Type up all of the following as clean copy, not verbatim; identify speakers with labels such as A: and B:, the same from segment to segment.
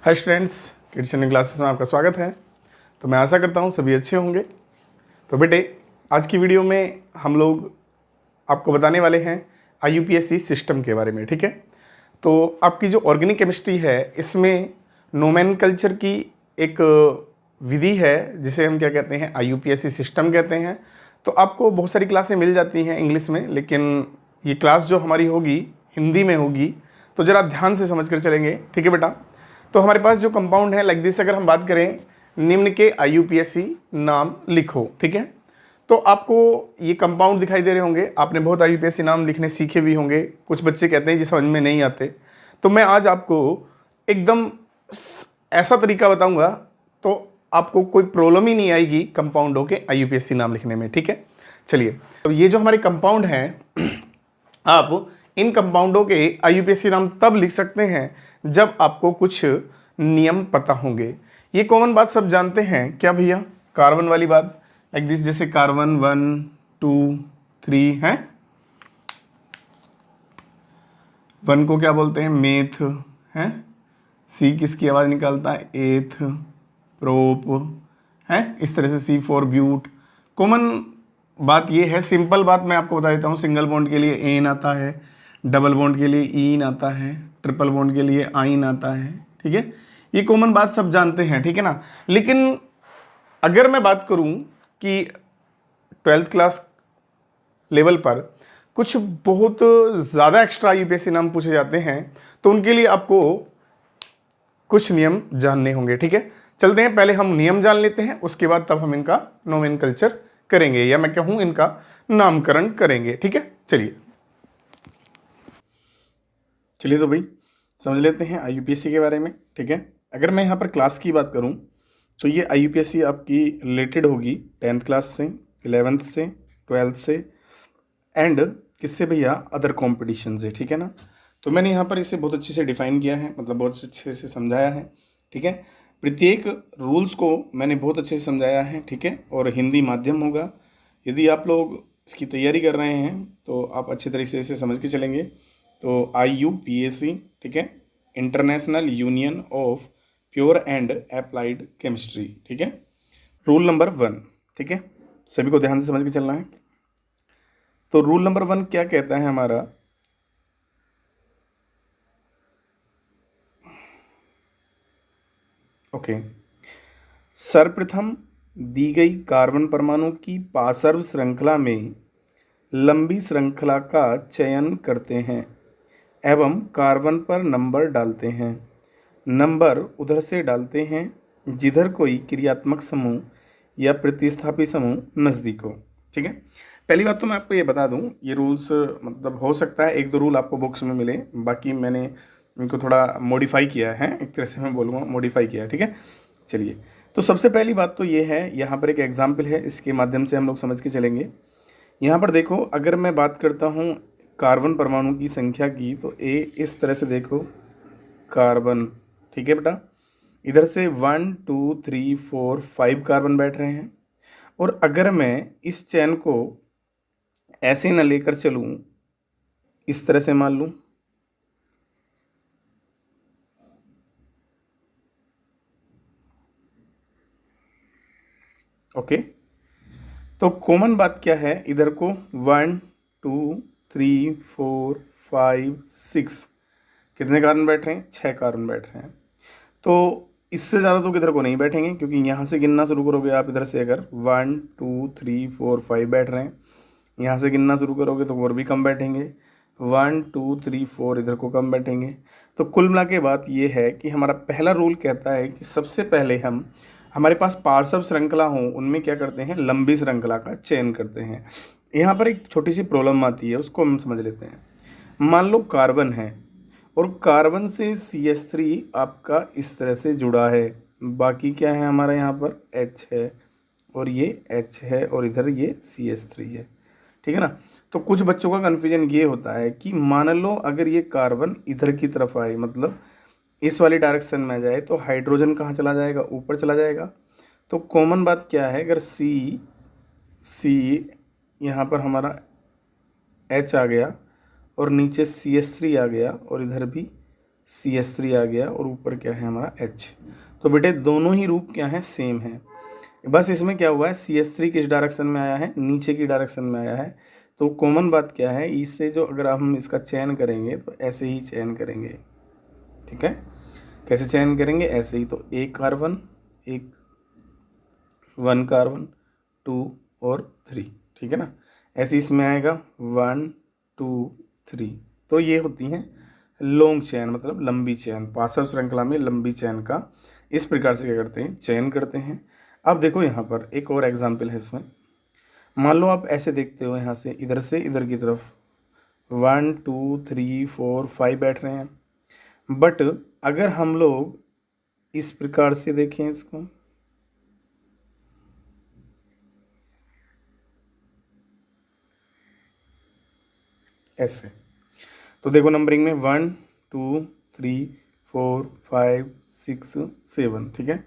A: Hi students, kids channel classes में आपका स्वागत है। तो मैं आशा करता हूँ सभी अच्छे होंगे। तो बेटे, आज की वीडियो में हम लोग आपको बताने वाले हैं IUPAC सिस्टम के बारे में। ठीक है, तो आपकी जो ऑर्गेनिक केमिस्ट्री है इसमें नोमेनकल्चर की एक विधि है जिसे हम क्या कहते हैं, IUPAC सिस्टम कहते हैं। तो आपको बहुत सारी क्लासें मिल जाती हैं इंग्लिश में, लेकिन ये क्लास जो हमारी होगी हिंदी में होगी, तो ज़रा ध्यान से समझ कर चलेंगे। ठीक है बेटा, तो हमारे पास जो कंपाउंड है लाइक दिस, अगर हम बात करें निम्न के IUPAC नाम लिखो। ठीक है, तो आपको ये कंपाउंड दिखाई दे रहे होंगे। आपने बहुत IUPAC नाम लिखने सीखे भी होंगे। कुछ बच्चे कहते हैं जी समझ में नहीं आते, तो मैं आज आपको एकदम ऐसा तरीका बताऊंगा तो आपको कोई प्रॉब्लम ही नहीं आएगी कंपाउंडों के IUPAC नाम लिखने में। ठीक है, चलिए, तो ये जो हमारे कंपाउंड हैं आप इन कंपाउंडों के IUPAC नाम तब लिख सकते हैं जब आपको कुछ नियम पता होंगे। ये कॉमन बात सब जानते हैं क्या भैया, कार्बन वाली बात लाइक दिस, जैसे कार्बन 1 2 3 है। 1 को क्या बोलते हैं, मेथ है। सी किसकी आवाज निकालता है, एथ, प्रोप है। इस तरह से C4 ब्यूट। कॉमन बात ये है, सिंपल बात मैं आपको बता देता हूँ। सिंगल बॉन्ड के लिए एन आता है, डबल बॉन्ड के लिए ईन आता है, ट्रिपल बॉन्ड के लिए आइन आता है। ठीक है, ये कॉमन बात सब जानते हैं। ठीक है ना, लेकिन अगर मैं बात करूं कि 12th क्लास लेवल पर कुछ बहुत ज़्यादा एक्स्ट्रा IUPAC नाम पूछे जाते हैं, तो उनके लिए आपको कुछ नियम जानने होंगे। ठीक है, चलते हैं, पहले हम नियम जान लेते हैं, उसके बाद तब हम इनका नोमेनकल्चर करेंगे, या मैं कहूँ इनका नामकरण करेंगे। ठीक है, चलिए तो भाई समझ लेते हैं IUPAC के बारे में। ठीक है, अगर मैं यहाँ पर क्लास की बात करूँ तो ये IUPAC आपकी रिलेटेड होगी 10th क्लास से, 11th से, 12th से एंड किससे भैया, अदर कॉम्पिटिशन से। ठीक है ना, तो मैंने यहाँ पर इसे बहुत अच्छे से डिफाइन किया है, मतलब बहुत अच्छे से समझाया है। ठीक है, प्रत्येक रूल्स को मैंने बहुत अच्छे से समझाया है। ठीक है, और हिंदी माध्यम होगा। यदि आप लोग इसकी तैयारी कर रहे हैं तो आप अच्छे तरीके से समझ के चलेंगे। तो IUPAC, ठीक है, international union of pure and applied chemistry. ठीक है, रूल नंबर 1। ठीक है, सभी को ध्यान से समझ के चलना है। तो रूल नंबर 1 क्या कहता है हमारा, ओके, सर्वप्रथम दी गई कार्बन परमाणु की पार्श्व श्रृंखला में लंबी श्रृंखला का चयन करते हैं एवं कार्बन पर नंबर डालते हैं। नंबर उधर से डालते हैं जिधर कोई क्रियात्मक समूह या प्रतिस्थापी समूह नज़दीक हो। ठीक है, पहली बात तो मैं आपको ये बता दूं, ये रूल्स मतलब हो सकता है एक दो रूल आपको बुक्स में मिले, बाकी मैंने इनको थोड़ा मॉडिफाई किया है, एक तरह से मैं बोलूँगा मॉडिफाई किया है। ठीक है, चलिए, तो सबसे पहली बात तो ये है, यहाँ पर एक एग्जाम्पल है, इसके माध्यम से हम लोग समझ के चलेंगे। यहाँ पर देखो, अगर मैं बात करता हूँ कार्बन परमाणु की संख्या की, तो ए इस तरह से देखो, कार्बन। ठीक है बेटा, इधर से 1 2 3 4 5 कार्बन बैठ रहे हैं। और अगर मैं इस चैन को ऐसे न लेकर चलूं, इस तरह से मान लूं, ओके, तो कॉमन बात क्या है, इधर को 1 2 3 4 5 6 कितने कार्बन बैठ रहे हैं, 6 कार्बन बैठ रहे हैं। तो इससे ज़्यादा तो किधर को नहीं बैठेंगे, क्योंकि यहाँ से गिनना शुरू करोगे आप, इधर से अगर 1 2 3 4 5 बैठ रहे हैं, यहाँ से गिनना शुरू करोगे तो और भी कम बैठेंगे, 1 2 3 4 इधर को कम बैठेंगे। तो कुल मिला के बात ये है कि हमारा पहला रूल कहता है कि सबसे पहले हम, हमारे पास पार्श्व श्रृंखला हो उनमें क्या करते हैं, लंबी श्रृंखला का चयन करते हैं। यहाँ पर एक छोटी सी प्रॉब्लम आती है, उसको हम समझ लेते हैं। मान लो कार्बन है और कार्बन से CH3 आपका इस तरह से जुड़ा है, बाकी क्या है हमारा यहाँ पर H है और ये H है और इधर ये CH3 है। ठीक है ना, तो कुछ बच्चों का कन्फ्यूजन ये होता है कि मान लो अगर ये कार्बन इधर की तरफ आए, मतलब इस वाली डायरेक्शन में जाए, तो हाइड्रोजन कहाँ चला जाएगा, ऊपर चला जाएगा। तो कॉमन बात क्या है, अगर सी यहाँ पर हमारा H आ गया और नीचे CH3 आ गया और इधर भी CH3 आ गया और ऊपर क्या है हमारा H। तो बेटे दोनों ही रूप क्या है, सेम है। बस इसमें क्या हुआ है, CH3 किस डायरेक्शन में आया है, नीचे की डायरेक्शन में आया है। तो कॉमन बात क्या है, इससे जो अगर हम इसका चयन करेंगे तो ऐसे ही चयन करेंगे, ठीक है। कैसे चयन करेंगे, ऐसे ही। तो एक कार्बन, एक 1 कार्बन, 2 और 3, ठीक है ना। ऐसे इसमें आएगा 1 2 3। तो ये होती हैं लॉन्ग चैन, मतलब लंबी चैन। पार्श्व श्रृंखला में लंबी चैन का इस प्रकार से क्या करते हैं, चयन करते हैं। अब देखो यहाँ पर एक और एग्जाम्पल है इसमें। मान लो आप ऐसे देखते हो, यहाँ से इधर की तरफ 1 2 3 4 5 बैठ रहे हैं। बट अगर हम लोग इस प्रकार से देखें इसको, ऐसे, तो देखो नंबरिंग में 1 2 3 4 5 6 7, ठीक है।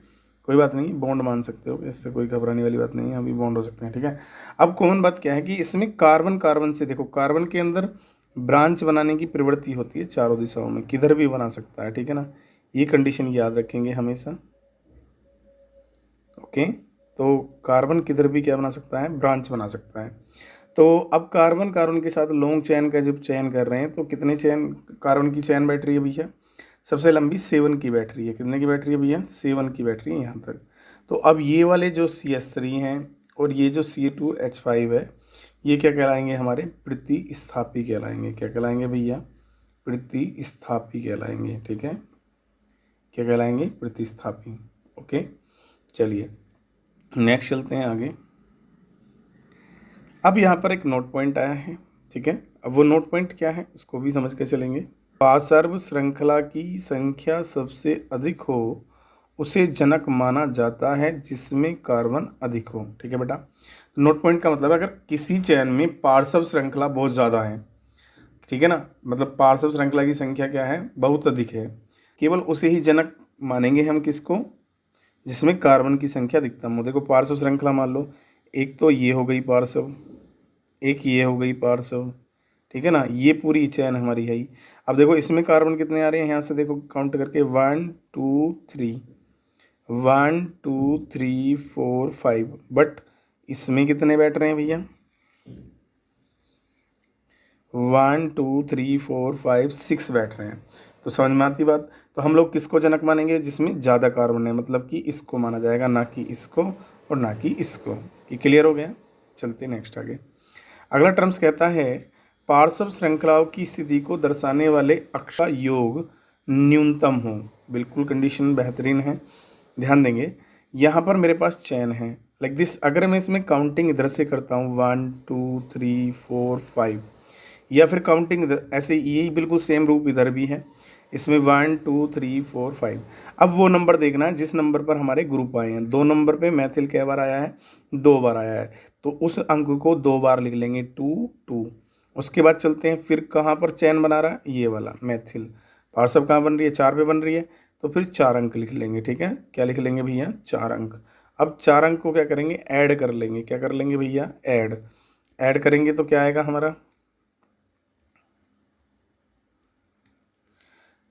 A: कोई बात नहीं, बॉन्ड मान सकते हो, इससे कोई घबराने वाली बात नहीं है, अभी बॉन्ड हो सकते हैं, ठीक है। अब कॉमन बात क्या है कि इसमें कार्बन कार्बन से, देखो कार्बन के अंदर ब्रांच बनाने की प्रवृत्ति होती है चारों दिशाओं में, किधर भी बना सकता है, ठीक है ना। ये कंडीशन याद रखेंगे हमेशा, ओके। तो कार्बन किधर भी क्या बना सकता है, ब्रांच बना सकता है। तो अब कार्बन कार्बन के साथ लॉन्ग चेन का जब चयन कर रहे हैं तो कितने चेन कार्बन की चैन बैठ रही है भैया, सबसे लंबी 7 की बैठ रही है। कितने की बैठ रही है भैया, 7 की बैठ रही है यहाँ तक। तो अब ये वाले जो CH3 हैं और ये जो C2H5 है, ये क्या कहलाएंगे, हमारे प्रतिस्थापी कहलाएंगे। क्या कहलाएंगे भैया, प्रतिस्थापी कहलाएंगे, ठीक है। क्या कहलाएंगे, प्रतिस्थापी, ओके। चलिए नेक्स्ट चलते हैं आगे। अब यहाँ पर एक नोट पॉइंट आया है, ठीक है। अब वो नोट पॉइंट क्या है उसको भी समझ के चलेंगे। पार्श्व श्रृंखला की संख्या सबसे अधिक हो उसे जनक माना जाता है जिसमें कार्बन अधिक हो, ठीक है बेटा। नोट पॉइंट का मतलब है अगर किसी चैन में पार्श्व श्रृंखला बहुत ज़्यादा है, ठीक है ना, मतलब पार्श्व श्रृंखला की संख्या क्या है, बहुत अधिक है, केवल उसे ही जनक मानेंगे हम, किसको, जिसमें कार्बन की संख्या अधिकतम हो। देखो पार्श्व श्रृंखला मान लो, एक तो ये हो गई पार्श्व, एक ये हो गई पार्श्व, ठीक है ना, ये पूरी चैन हमारी है ही। अब देखो इसमें कार्बन कितने आ रहे हैं, यहाँ से देखो काउंट करके 1 2 3 1 2 3 4 5। बट इसमें कितने बैठ रहे हैं भैया, 1 2 3 4 5 6 बैठ रहे हैं। तो समझ में आती बात। तो हम लोग किसको जनक मानेंगे, जिसमें ज़्यादा कार्बन है, मतलब कि इसको माना जाएगा, ना कि इसको और ना कि इसको। कि क्लियर हो गया। चलते नेक्स्ट आगे। अगला टर्म्स कहता है पार्श्व श्रृंखलाओं की स्थिति को दर्शाने वाले अक्षर योग न्यूनतम हो। बिल्कुल कंडीशन बेहतरीन है, ध्यान देंगे। यहाँ पर मेरे पास चैन है लाइक दिस। अगर मैं इसमें काउंटिंग इधर से करता हूँ 1 2 3 4 5, या फिर काउंटिंग इधर ऐसे, यही बिल्कुल सेम रूप इधर भी है, इसमें 1 2 3 4 5। अब वो नंबर देखना है जिस नंबर पर हमारे ग्रुप आए हैं। 2 नंबर पे मैथिल कै बार आया है, 2 बार आया है, तो उस अंक को 2 बार लिख लेंगे, 2 2। उसके बाद चलते हैं फिर कहाँ पर चैन बना रहा है, ये वाला मैथिल। पार्श्व कहाँ बन रही है, 4 पे बन रही है, तो फिर 4 अंक लिख लेंगे, ठीक है। क्या लिख लेंगे भैया, 4 अंक। अब 4 अंक को क्या करेंगे, ऐड कर लेंगे। क्या कर लेंगे भैया, ऐड करेंगे तो क्या आएगा हमारा,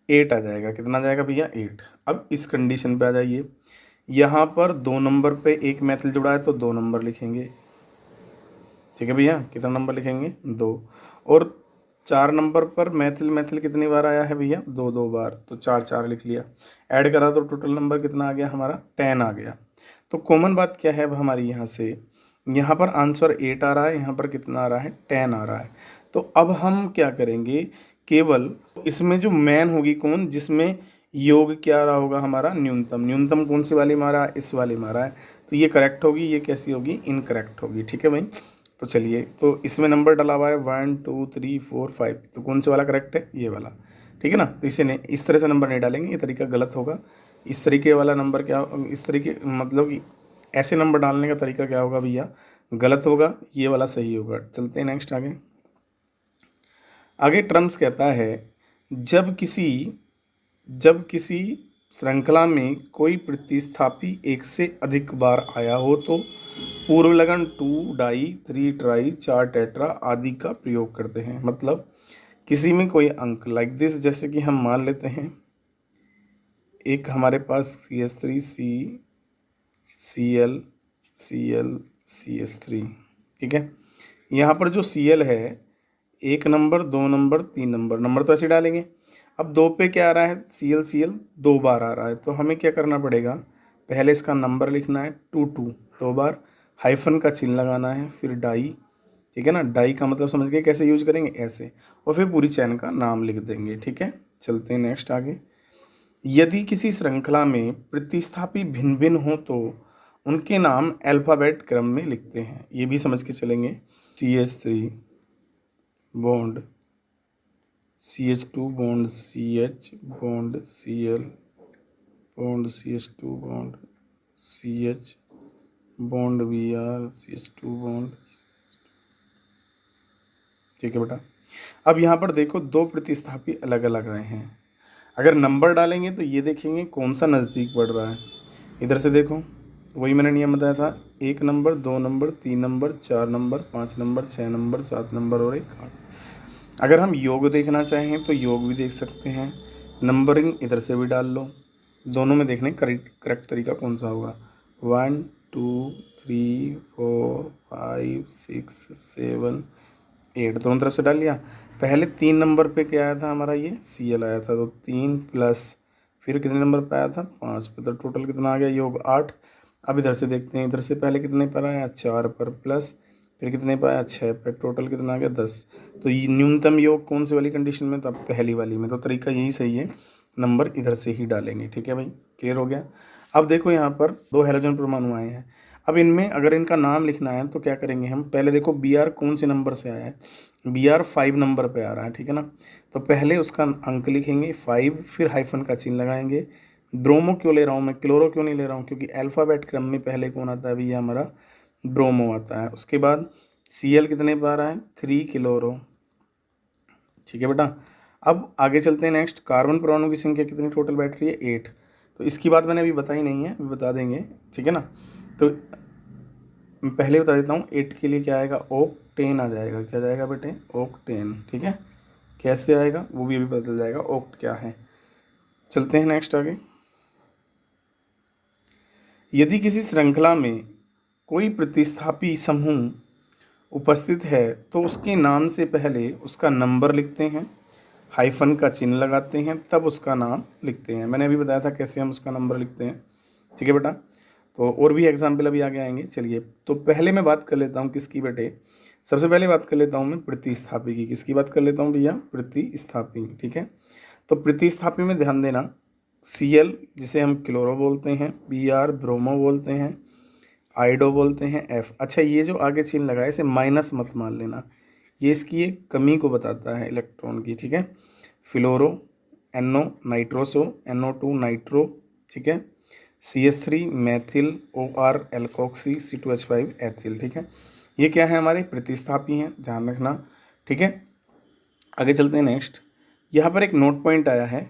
A: 8 आ जाएगा। कितना आ जाएगा भैया, 8। अब इस कंडीशन पे आ जाइए, यहाँ पर 2 नंबर पे एक मैथिल जुड़ा है तो 2 नंबर लिखेंगे, ठीक है भैया। कितना नंबर लिखेंगे, 2। और 4 नंबर पर मैथिल मैथिल कितनी बार आया है भैया, 2 2 बार, तो 4 4 लिख लिया। ऐड करा तो टोटल नंबर कितना आ गया हमारा, 10 आ गया। तो कॉमन बात क्या है अब हमारी, यहाँ से यहाँ पर आंसर 8 आ रहा है, यहाँ पर कितना आ रहा है, 10 आ रहा है। तो अब हम क्या करेंगे, केवल इसमें जो मैन होगी कौन, जिसमें योग क्या रहा होगा हमारा, न्यूनतम। न्यूनतम कौन सी वाली मारा है, इस वाली मारा है, तो ये करेक्ट होगी, ये कैसी होगी, इनकरेक्ट होगी, ठीक है भाई। तो चलिए, तो इसमें नंबर डला हुआ है 1 2 3 4 5, तो कौन से वाला करेक्ट है, ये वाला, ठीक है ना। तो इसे नहीं, इस तरह से नंबर नहीं डालेंगे, ये तरीका गलत होगा। इस तरीके वाला नंबर क्या, इस तरीके मतलब कि ऐसे नंबर डालने का तरीका क्या होगा भैया, गलत होगा, ये वाला सही होगा। चलते हैं नेक्स्ट आगे। आगे टर्म्स कहता है जब किसी श्रृंखला में कोई प्रतिस्थापी एक से अधिक बार आया हो तो पूर्व लगन 2 डाई 3 ट्राई 4 टेट्रा आदि का प्रयोग करते हैं। मतलब किसी में कोई अंक लाइक दिस, जैसे कि हम मान लेते हैं एक हमारे पास CH3 Cl Cl CH3, ठीक है। यहाँ पर जो Cl है 1 नंबर 2 नंबर 3 नंबर तो ऐसे डालेंगे। अब 2 पे क्या आ रहा है, Cl 2 बार आ रहा है, तो हमें क्या करना पड़ेगा, पहले इसका नंबर लिखना है 2 2 बार, हाइफन का चिन्ह लगाना है, फिर डाई, ठीक है ना। डाई का मतलब समझ गए कैसे यूज करेंगे, ऐसे, और फिर पूरी चैन का नाम लिख देंगे, ठीक है। चलते हैं नेक्स्ट आगे। यदि किसी श्रृंखला में प्रतिस्थापी भिन्न भिन्न हो तो उनके नाम अल्फाबेट क्रम में लिखते हैं, ये भी समझ के चलेंगे। CH3 bond CH2 bond CH bond Cl bond CH2 bond CH bond Br CH2 bond, ठीक है बेटा। अब यहाँ पर देखो दो प्रतिस्थापी अलग अलग आए हैं, अगर नंबर डालेंगे तो ये देखेंगे कौन सा नज़दीक बढ़ रहा है। इधर से देखो, वही मैंने नियम बताया था, 1 number 2 number 3 number 4 number 5 number 6 number 7 number और 1 8। अगर हम योग देखना चाहें तो योग भी देख सकते हैं, नंबरिंग इधर से भी डाल लो, दोनों में देखने करेक्ट तरीका कौन सा होगा। 1 2 3 4 5 6 7 8 दोनों तरफ से डाल लिया। पहले 3 नंबर पे क्या आया था हमारा, ये Cl आया था, तो 3 प्लस फिर कितने नंबर पे आया था 5 पे, तो टोटल कितना आ गया योग 8। अब इधर से देखते हैं, इधर से पहले कितने पर आया 4 पर, प्लस फिर कितने पर आया 6 पर, टोटल कितना आ गया 10। तो ये न्यूनतम योग कौन सी वाली कंडीशन में, तो अब पहली वाली में, तो तरीका यही सही है, नंबर इधर से ही डालेंगे, ठीक है भाई, क्लियर हो गया। अब देखो यहाँ पर 2 हैलोजन परमाणु आए हैं, अब इनमें अगर इनका नाम लिखना है तो क्या करेंगे हम, पहले देखो Br कौन से नंबर से आया है, Br 5 नंबर पे आ रहा है, ठीक है ना। तो पहले उसका अंक लिखेंगे 5, फिर हाइफन का चिन्ह लगाएंगे। ब्रोमो क्यों ले रहा हूँ मैं, क्लोरो क्यों नहीं ले रहा हूँ, क्योंकि अल्फ़ाबेट क्रम में पहले कौन आता है भैया, हमारा ब्रोमो आता है। उसके बाद Cl कितने पे आ रहा है 3 क्लोरो, ठीक है बेटा। अब आगे चलते हैं नेक्स्ट, कार्बन परमाणु की संख्या कितनी टोटल बैठ रही है 8, तो इसकी बात मैंने अभी बताई नहीं है, अभी बता देंगे, ठीक है ना। तो मैं पहले बता देता हूँ, 8 के लिए क्या आएगा, ओक्टेन आ जाएगा, क्या जाएगा बेटे, ओक्टेन, ठीक है। कैसे आएगा वो भी अभी पता चल जाएगा, ओक्ट क्या है। चलते हैं नेक्स्ट आगे। यदि किसी श्रृंखला में कोई प्रतिस्थापी समूह उपस्थित है तो उसके नाम से पहले उसका नंबर लिखते हैं, हाइफन का चिन्ह लगाते हैं, तब उसका नाम लिखते हैं। मैंने अभी बताया था कैसे हम उसका नंबर लिखते हैं, ठीक है बेटा। तो और भी एग्जाम्पल अभी आगे आएंगे। चलिए, तो पहले मैं बात कर लेता हूँ किसकी बेटे, सबसे पहले बात कर लेता हूँ मैं प्रतिस्थापी की। किसकी बात कर लेता हूँ भैया, प्रतिस्थापी, ठीक है। तो प्रतिस्थापी में ध्यान देना, Cl जिसे हम क्लोरो बोलते हैं, Br ब्रोमो बोलते हैं, आइडो बोलते हैं, F। अच्छा, ये जो आगे चिन्ह लगा है इसे माइनस मत मान लेना, ये इसकी एक कमी को बताता है इलेक्ट्रॉन की, ठीक है। फ्लोरो NO नाइट्रोसो, NO2 नाइट्रो, ठीक है। CH3 Maithil, OR alkoxy, C2H5 ethyl, ठीक है। ये क्या है, हमारे प्रतिस्थापी हैं, ध्यान रखना, ठीक है। आगे चलते हैं नेक्स्ट, यहाँ पर एक नोट पॉइंट आया है,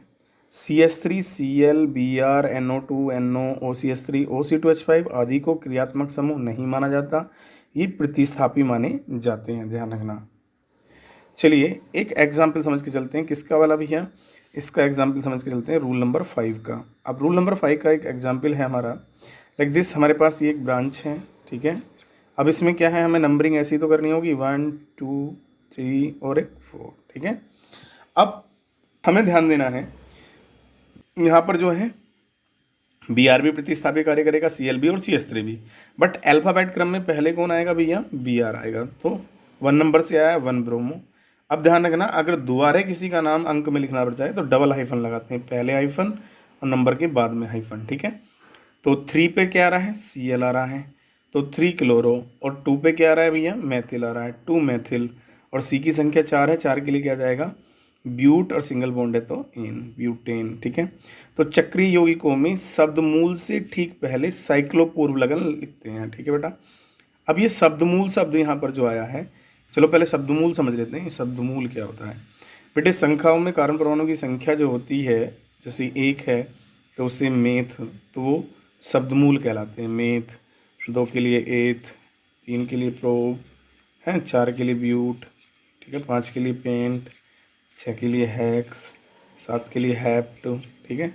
A: CH3 Cl Br NO2 NO OCH3 OC2H5 आदि को क्रियात्मक समूह नहीं माना जाता, ये प्रतिस्थापी माने जाते हैं, ध्यान रखना। चलिए एक एग्जाम्पल समझ के चलते हैं, किसका वाला भैया, इसका एग्जाम्पल समझ के चलते हैं, रूल नंबर 5 का। अब रूल नंबर 5 का एक एग्जाम्पल है हमारा, लाइक दिस, हमारे पास ये एक ब्रांच है, ठीक है। अब इसमें क्या है, हमें नंबरिंग ऐसी तो करनी होगी 1 2 3 और एक 4, ठीक है। अब हमें ध्यान देना है, यहाँ पर जो है Br भी प्रतिस्थापी कार्य करेगा, Cl भी और CH3 भी, बट अल्फाबेट क्रम में पहले कौन आएगा भैया, Br आएगा, तो 1 नंबर से आया 1 ब्रोमो। अब ध्यान रखना, अगर दोबारा किसी का नाम अंक में लिखना पड़ जाए तो डबल हाइफन लगाते हैं, पहले हाइफन और नंबर के बाद में हाइफन, ठीक है। तो 3 पे क्या आ रहा है, Cl आ रहा है, तो 3 क्लोरो, और 2 पे क्या आ रहा है भैया, मैथिल आ रहा है, 2 मैथिल, और C की संख्या 4 है, 4 के लिए क्या जाएगा, ब्यूट, और सिंगल बॉन्ड है तो एन, ब्यूटेन, ठीक है। तो चक्रीय यौगिकों में शब्द मूल से ठीक पहले साइक्लोपूर्व लगन लिखते हैं, ठीक है बेटा। अब ये शब्दमूल शब्द यहाँ पर जो आया है, चलो पहले शब्दमूल समझ लेते हैं, शब्दमूल क्या होता है बेटे। संख्याओं में कार्बन परमाणु की संख्या जो होती है, जैसे 1 है तो उसे मेथ, तो वो शब्दमूल कहलाते हैं, मेथ। 2 के लिए एथ, 3 के लिए प्रोब है, 4 के लिए ब्यूट, ठीक है, 5 के लिए पेंट, 6 के लिए हेक्स, 7 के लिए हेप्ट, ठीक है,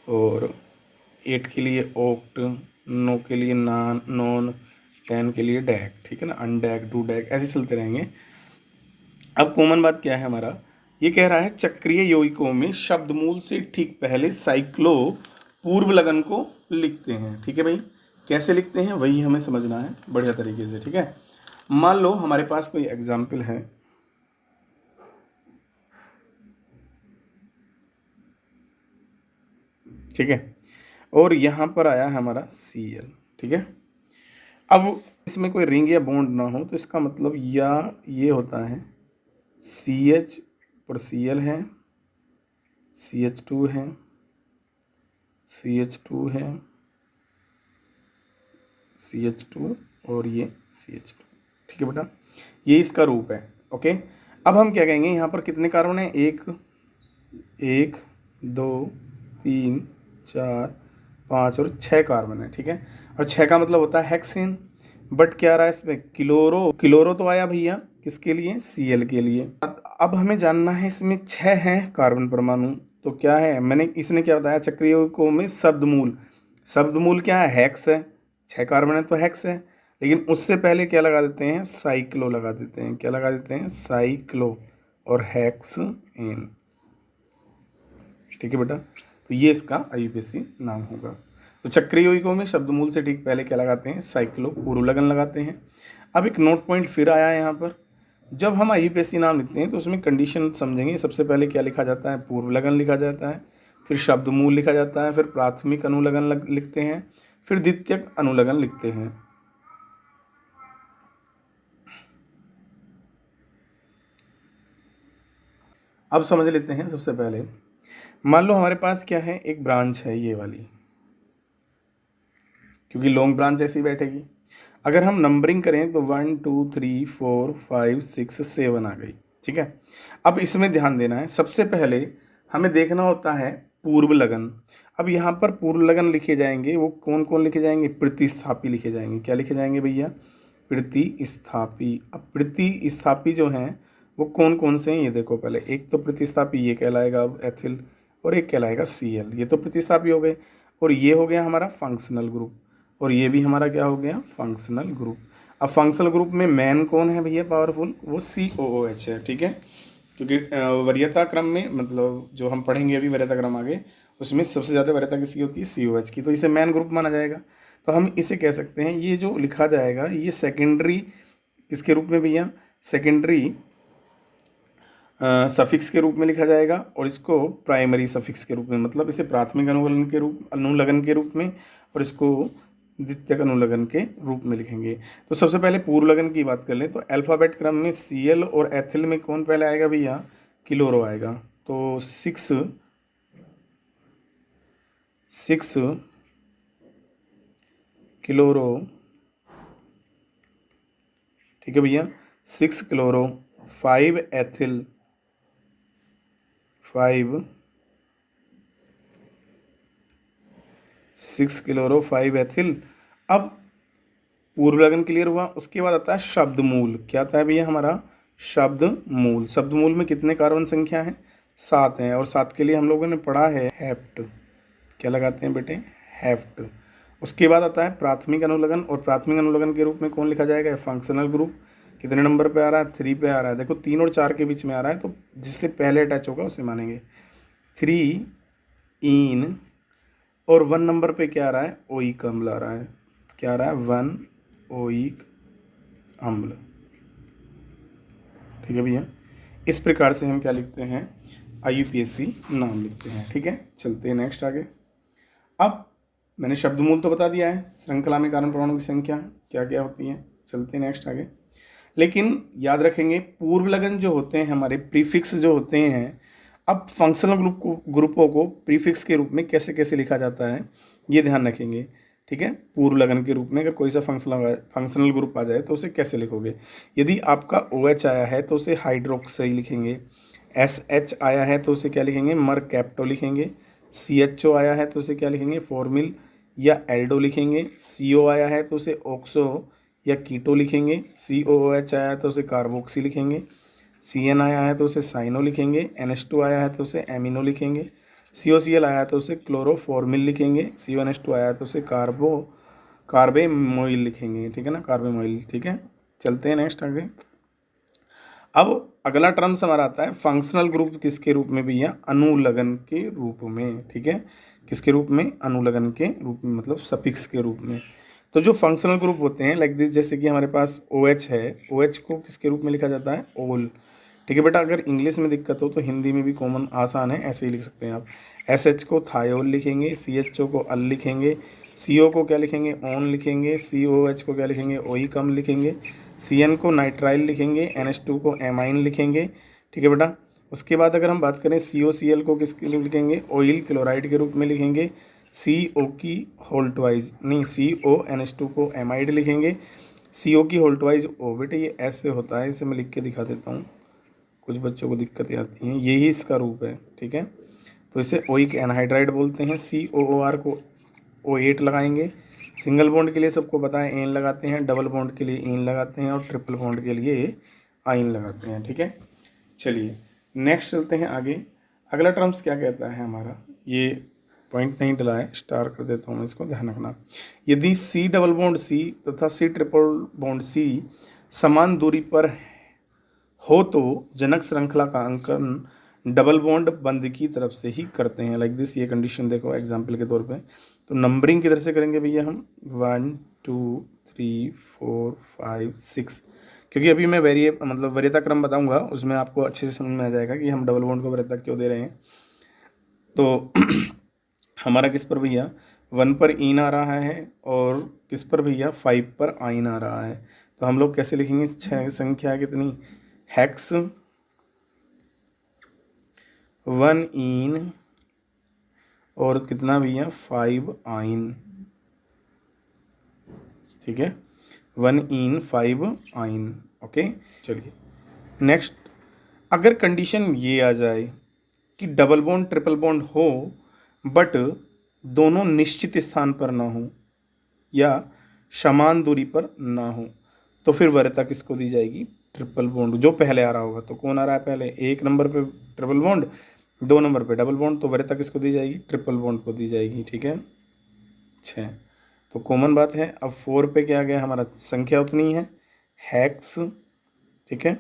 A: और 8 के लिए ओक्ट, 9 के लिए नॉन, 10 के लिए डैक, ठीक है ना, अनडैक, डू डैक, ऐसे चलते रहेंगे। अब कॉमन बात क्या है हमारा, ये कह रहा है चक्रीय यौगिकों में शब्दमूल से ठीक पहले साइक्लो पूर्व लगन को लिखते हैं, ठीक है भाई। कैसे लिखते हैं वही हमें समझना है बढ़िया तरीके से, ठीक है। मान लो हमारे पास कोई एग्जाम्पल है, ठीक है, और यहाँ पर आया है हमारा Cl, ठीक है। अब इसमें कोई रिंग या बॉन्ड ना हो तो इसका मतलब या ये होता है CH पर Cl है, CH2 है, CH2 है, CH2 और ये CH2, ठीक है बेटा, ये इसका रूप है। ओके, अब हम क्या कहेंगे, यहाँ पर कितने कार्बन है, 1 2 3 4 5 और 6 कार्बन है, ठीक है। और 6 का मतलब होता है हेक्सेन, बट क्या आ रहा है इसमें, क्लोरो तो आया भैया किसके लिए, Cl के लिए। अब हमें जानना है इसमें 6 हैं कार्बन परमाणु, तो क्या है, मैंने इसने क्या बताया, चक्रीय यौगिकों में शब्दमूल क्या है, हेक्स है, 6 कार्बन है तो हेक्स है, लेकिन उससे पहले क्या लगा देते हैं, साइक्लो लगा देते हैं, क्या लगा देते हैं, साइक्लो और हेक्स एन, ठीक है बेटा। तो ये इसका IUPAC नाम होगा। तो चक्रीय यौगिकों में शब्दमूल से ठीक पहले क्या लगाते हैं, साइक्लो पूर्व लगन लगाते हैं। अब एक नोट पॉइंट फिर आया है यहाँ पर, जब हम IUPAC नाम लिखते हैं तो उसमें कंडीशन समझेंगे। सबसे पहले क्या लिखा जाता है, पूर्व लगन लिखा जाता है, फिर शब्दमूल लिखा जाता है, फिर प्राथमिक अनुलगन लिखते हैं, फिर द्वितीयक अनुलगन लिखते हैं। अब समझ लेते हैं। सबसे पहले मान लो हमारे पास क्या है, एक ब्रांच है ये वाली, क्योंकि लॉन्ग ब्रांच ऐसी बैठेगी। अगर हम नंबरिंग करें तो 1 2 3 4 5 6 7 आ गई, ठीक है। अब इसमें ध्यान देना है, सबसे पहले हमें देखना होता है पूर्व लगन। अब यहाँ पर पूर्व लगन लिखे जाएंगे, वो कौन कौन लिखे जाएंगे, प्रतिस्थापी लिखे जाएंगे। क्या लिखे जाएंगे भैया, प्रतिस्थापी। अब प्रतिस्थापी जो हैं वो कौन कौन से हैं, ये देखो पहले। एक तो प्रतिस्थापी ये कहलाएगा अब एथिल, और एक कहलाएगा Cl, ये तो प्रतिस्थापी हो गए। और ये हो गया हमारा फंक्शनल ग्रुप, और ये भी हमारा क्या हो गया, फंक्शनल ग्रुप। अब फंक्शनल ग्रुप में मेन कौन है भैया, पावरफुल, वो COOH है, ठीक है। क्योंकि वरीयता क्रम में, मतलब जो हम पढ़ेंगे अभी वरीयता क्रम आगे, उसमें सबसे ज़्यादा वरीयता किसकी होती है, COH की, तो इसे मेन ग्रुप माना जाएगा। तो हम इसे कह सकते हैं, ये जो लिखा जाएगा ये सेकेंडरी किसके रूप में भैया, सेकेंडरी सफिक्स के रूप में लिखा जाएगा, और इसको प्राइमरी सफिक्स के रूप में, मतलब इसे प्राथमिक अनुलगन के रूप में, और इसको द्वितीयक अनुलगन के रूप में लिखेंगे। तो सबसे पहले पूर्व लगन की बात कर लें तो अल्फ़ाबेट क्रम में Cl और एथिल में कौन पहले आएगा भैया, क्लोरो आएगा। तो 6 क्लोरो, ठीक है भैया, 6 क्लोरो, 5 एथिल, 6 क्लोरो 5 एथिल। अब पूर्व लगन क्लियर हुआ, उसके बाद आता है शब्दमूल। क्या आता है भैया हमारा, शब्दमूल। शब्दमूल में कितने कार्बन संख्या है, 7 हैं, और 7 के लिए हम लोगों ने पढ़ा है हेप्ट। क्या लगाते हैं बेटे, हेप्ट। उसके बाद आता है प्राथमिक अनुलगन, और प्राथमिक अनुलगन के रूप में कौन लिखा जाएगा, फंक्शनल ग्रुप। कितने नंबर पे आ रहा है, 3 पे आ रहा है। देखो 3 और 4 के बीच में आ रहा है, तो जिससे पहले अटैच होगा उसे मानेंगे। 3 इन, और 1 नंबर पे क्या आ रहा है, ओइक अम्ल आ रहा है। क्या आ रहा है, 1 ओइक अम्ल, ठीक है भैया। इस प्रकार से हम क्या लिखते हैं, IUPAC नाम लिखते हैं, ठीक है। चलते हैं नेक्स्ट आगे। अब मैंने शब्दमूल तो बता दिया है, श्रृंखला में कार्बन परमाणु की संख्या क्या क्या होती है। चलते हैं नेक्स्ट आगे। लेकिन याद रखेंगे पूर्व लगन जो होते हैं हमारे, प्रीफिक्स जो होते हैं, अब फंक्शनल ग्रुपों को प्रीफिक्स के रूप में कैसे कैसे लिखा जाता है ये ध्यान रखेंगे, ठीक है। पूर्व लगन के रूप में अगर कोई सा फंक्शनल ग्रुप आ जाए तो उसे कैसे लिखोगे। यदि आपका OH आया है तो उसे हाइड्रोक्साइड लिखेंगे, SH आया है तो उसे क्या लिखेंगे, मरकैप्टो लिखेंगे, CHO आया है तो उसे क्या लिखेंगे, फॉर्मिल या एल्डो लिखेंगे, CO आया है तो उसे ऑक्सो या कीटो लिखेंगे, COOH आया तो उसे कार्बोक्सी लिखेंगे, CN आया है तो उसे साइनो लिखेंगे, NH2 आया है तो उसे एमिनो लिखेंगे, COCl आया है तो उसे क्लोरोफॉर्मिल लिखेंगे, CONH2 आया है तो उसे कार्बेमोइल लिखेंगे, ठीक है ना, कार्बेमोइल। ठीक है, चलते हैं नेक्स्ट आगे। अब अगला टर्म्स हमारा आता है फंक्शनल ग्रुप किसके रूप में भैया, अनुलग्न के रूप में। ठीक है, किसके रूप में, अनुलग्न के रूप में, मतलब सफिक्स के रूप में। तो जो फंक्शनल ग्रुप होते हैं लाइक दिस, जैसे कि हमारे पास OH है, OH को किसके रूप में लिखा जाता है, ओल। ठीक है बेटा, अगर इंग्लिश में दिक्कत हो तो हिंदी में भी कॉमन आसान है, ऐसे ही लिख सकते हैं आप। SH को थायोल लिखेंगे, CHO को अल लिखेंगे, CO को क्या लिखेंगे, ऑन लिखेंगे, COH को क्या लिखेंगे, ओई कम लिखेंगे, CN को नाइट्राइल लिखेंगे, NH2 को एमाइन लिखेंगे। ठीक है बेटा, उसके बाद अगर हम बात करें COCl को किसके लिए लिखेंगे, ऑयल क्लोराइड के रूप में लिखेंगे, CO की होल्ट वाइज नहीं, CONH2 को एमाइड लिखेंगे, CO की होल्ट वाइज O। बेटे ये ऐसे होता है, इसे मैं लिख के दिखा देता हूँ, कुछ बच्चों को दिक्कतें आती हैं, यही इसका रूप है। ठीक है, तो इसे ओइक एनहाइड्राइड बोलते हैं। COOR को O8 लगाएंगे, सिंगल बॉन्ड के लिए सबको पता है एन लगाते हैं, डबल बॉन्ड के लिए इन लगाते हैं, और ट्रिपल बॉन्ड के लिए आइन लगाते हैं। ठीक है, चलिए नेक्स्ट चलते हैं आगे। अगला टर्म्स क्या कहता है हमारा, ये पॉइंट नहीं डला है, स्टार कर देता हूँ, इसको ध्यान रखना। यदि C डबल बॉन्ड C तथा C ट्रिपल बॉन्ड C समान दूरी पर हो तो जनक श्रृंखला का अंकन डबल बॉन्ड बंद की तरफ से ही करते हैं। लाइक दिस, ये कंडीशन देखो एग्जाम्पल के तौर पे। तो नंबरिंग किधर से करेंगे भैया हम, 1 2 3 4 5 6, क्योंकि अभी मैं मतलब वरीयता क्रम बताऊंगा, उसमें आपको अच्छे से समझ में आ जाएगा कि हम डबल बॉन्ड को वरीयता क्यों दे रहे हैं। तो हमारा किस पर भैया, 1 पर इन आ रहा है, और किस पर भैया, 5 पर आइन आ रहा है। तो हम लोग कैसे लिखेंगे, संख्या कितनी, हेक्स 1 इन और कितना भैया, 5 आइन। ठीक है, 1 इन 5 आइन। ओके, चलिए नेक्स्ट। अगर कंडीशन ये आ जाए कि डबल बॉन्ड ट्रिपल बॉन्ड हो बट दोनों निश्चित स्थान पर ना हो या समान दूरी पर ना हो, तो फिर वरीयता किसको दी जाएगी, ट्रिपल बॉन्ड जो पहले आ रहा होगा। तो कौन आ रहा है पहले, 1 नंबर पे ट्रिपल बॉन्ड, 2 नंबर पे डबल बॉन्ड, तो वरीयता किसको दी जाएगी, ट्रिपल बॉन्ड को दी जाएगी। ठीक है, 6, तो कॉमन बात है। अब 4 पे क्या आ गया हमारा, संख्या उतनी है, हेक्स। ठीक है,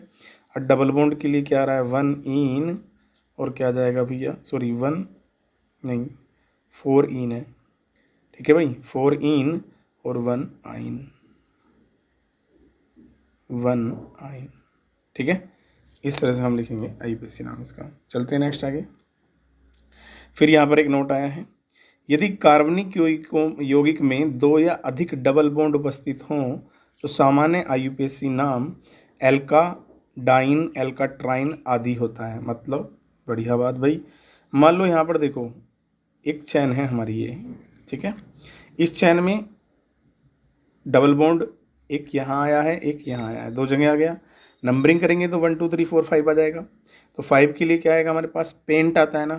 A: और डबल बॉन्ड के लिए क्या आ रहा है, 1 इन और क्या आ जाएगा भैया, सॉरी 1 नहीं 4 इन है। ठीक है भाई, 4 इन और 1 आइन, 1 आइन। ठीक है, इस तरह से हम लिखेंगे IUPAC नाम इसका। चलते हैं नेक्स्ट आगे। फिर यहाँ पर एक नोट आया है, यदि कार्बनिक यौगिक में 2 या अधिक डबल बॉन्ड उपस्थित हों तो सामान्य IUPAC नाम एल्का डाइन, एल्का ट्राइन आदि होता है। मतलब बढ़िया बात भाई, मान लो यहाँ पर देखो एक चैन है हमारी ये, ठीक है, इस चैन में डबल बॉन्ड एक यहाँ आया है, एक यहाँ आया है, 2 जगह आ गया। नंबरिंग करेंगे तो 1 2 3 4 5 आ जाएगा। तो 5 के लिए क्या आएगा हमारे पास, पेंट आता है ना।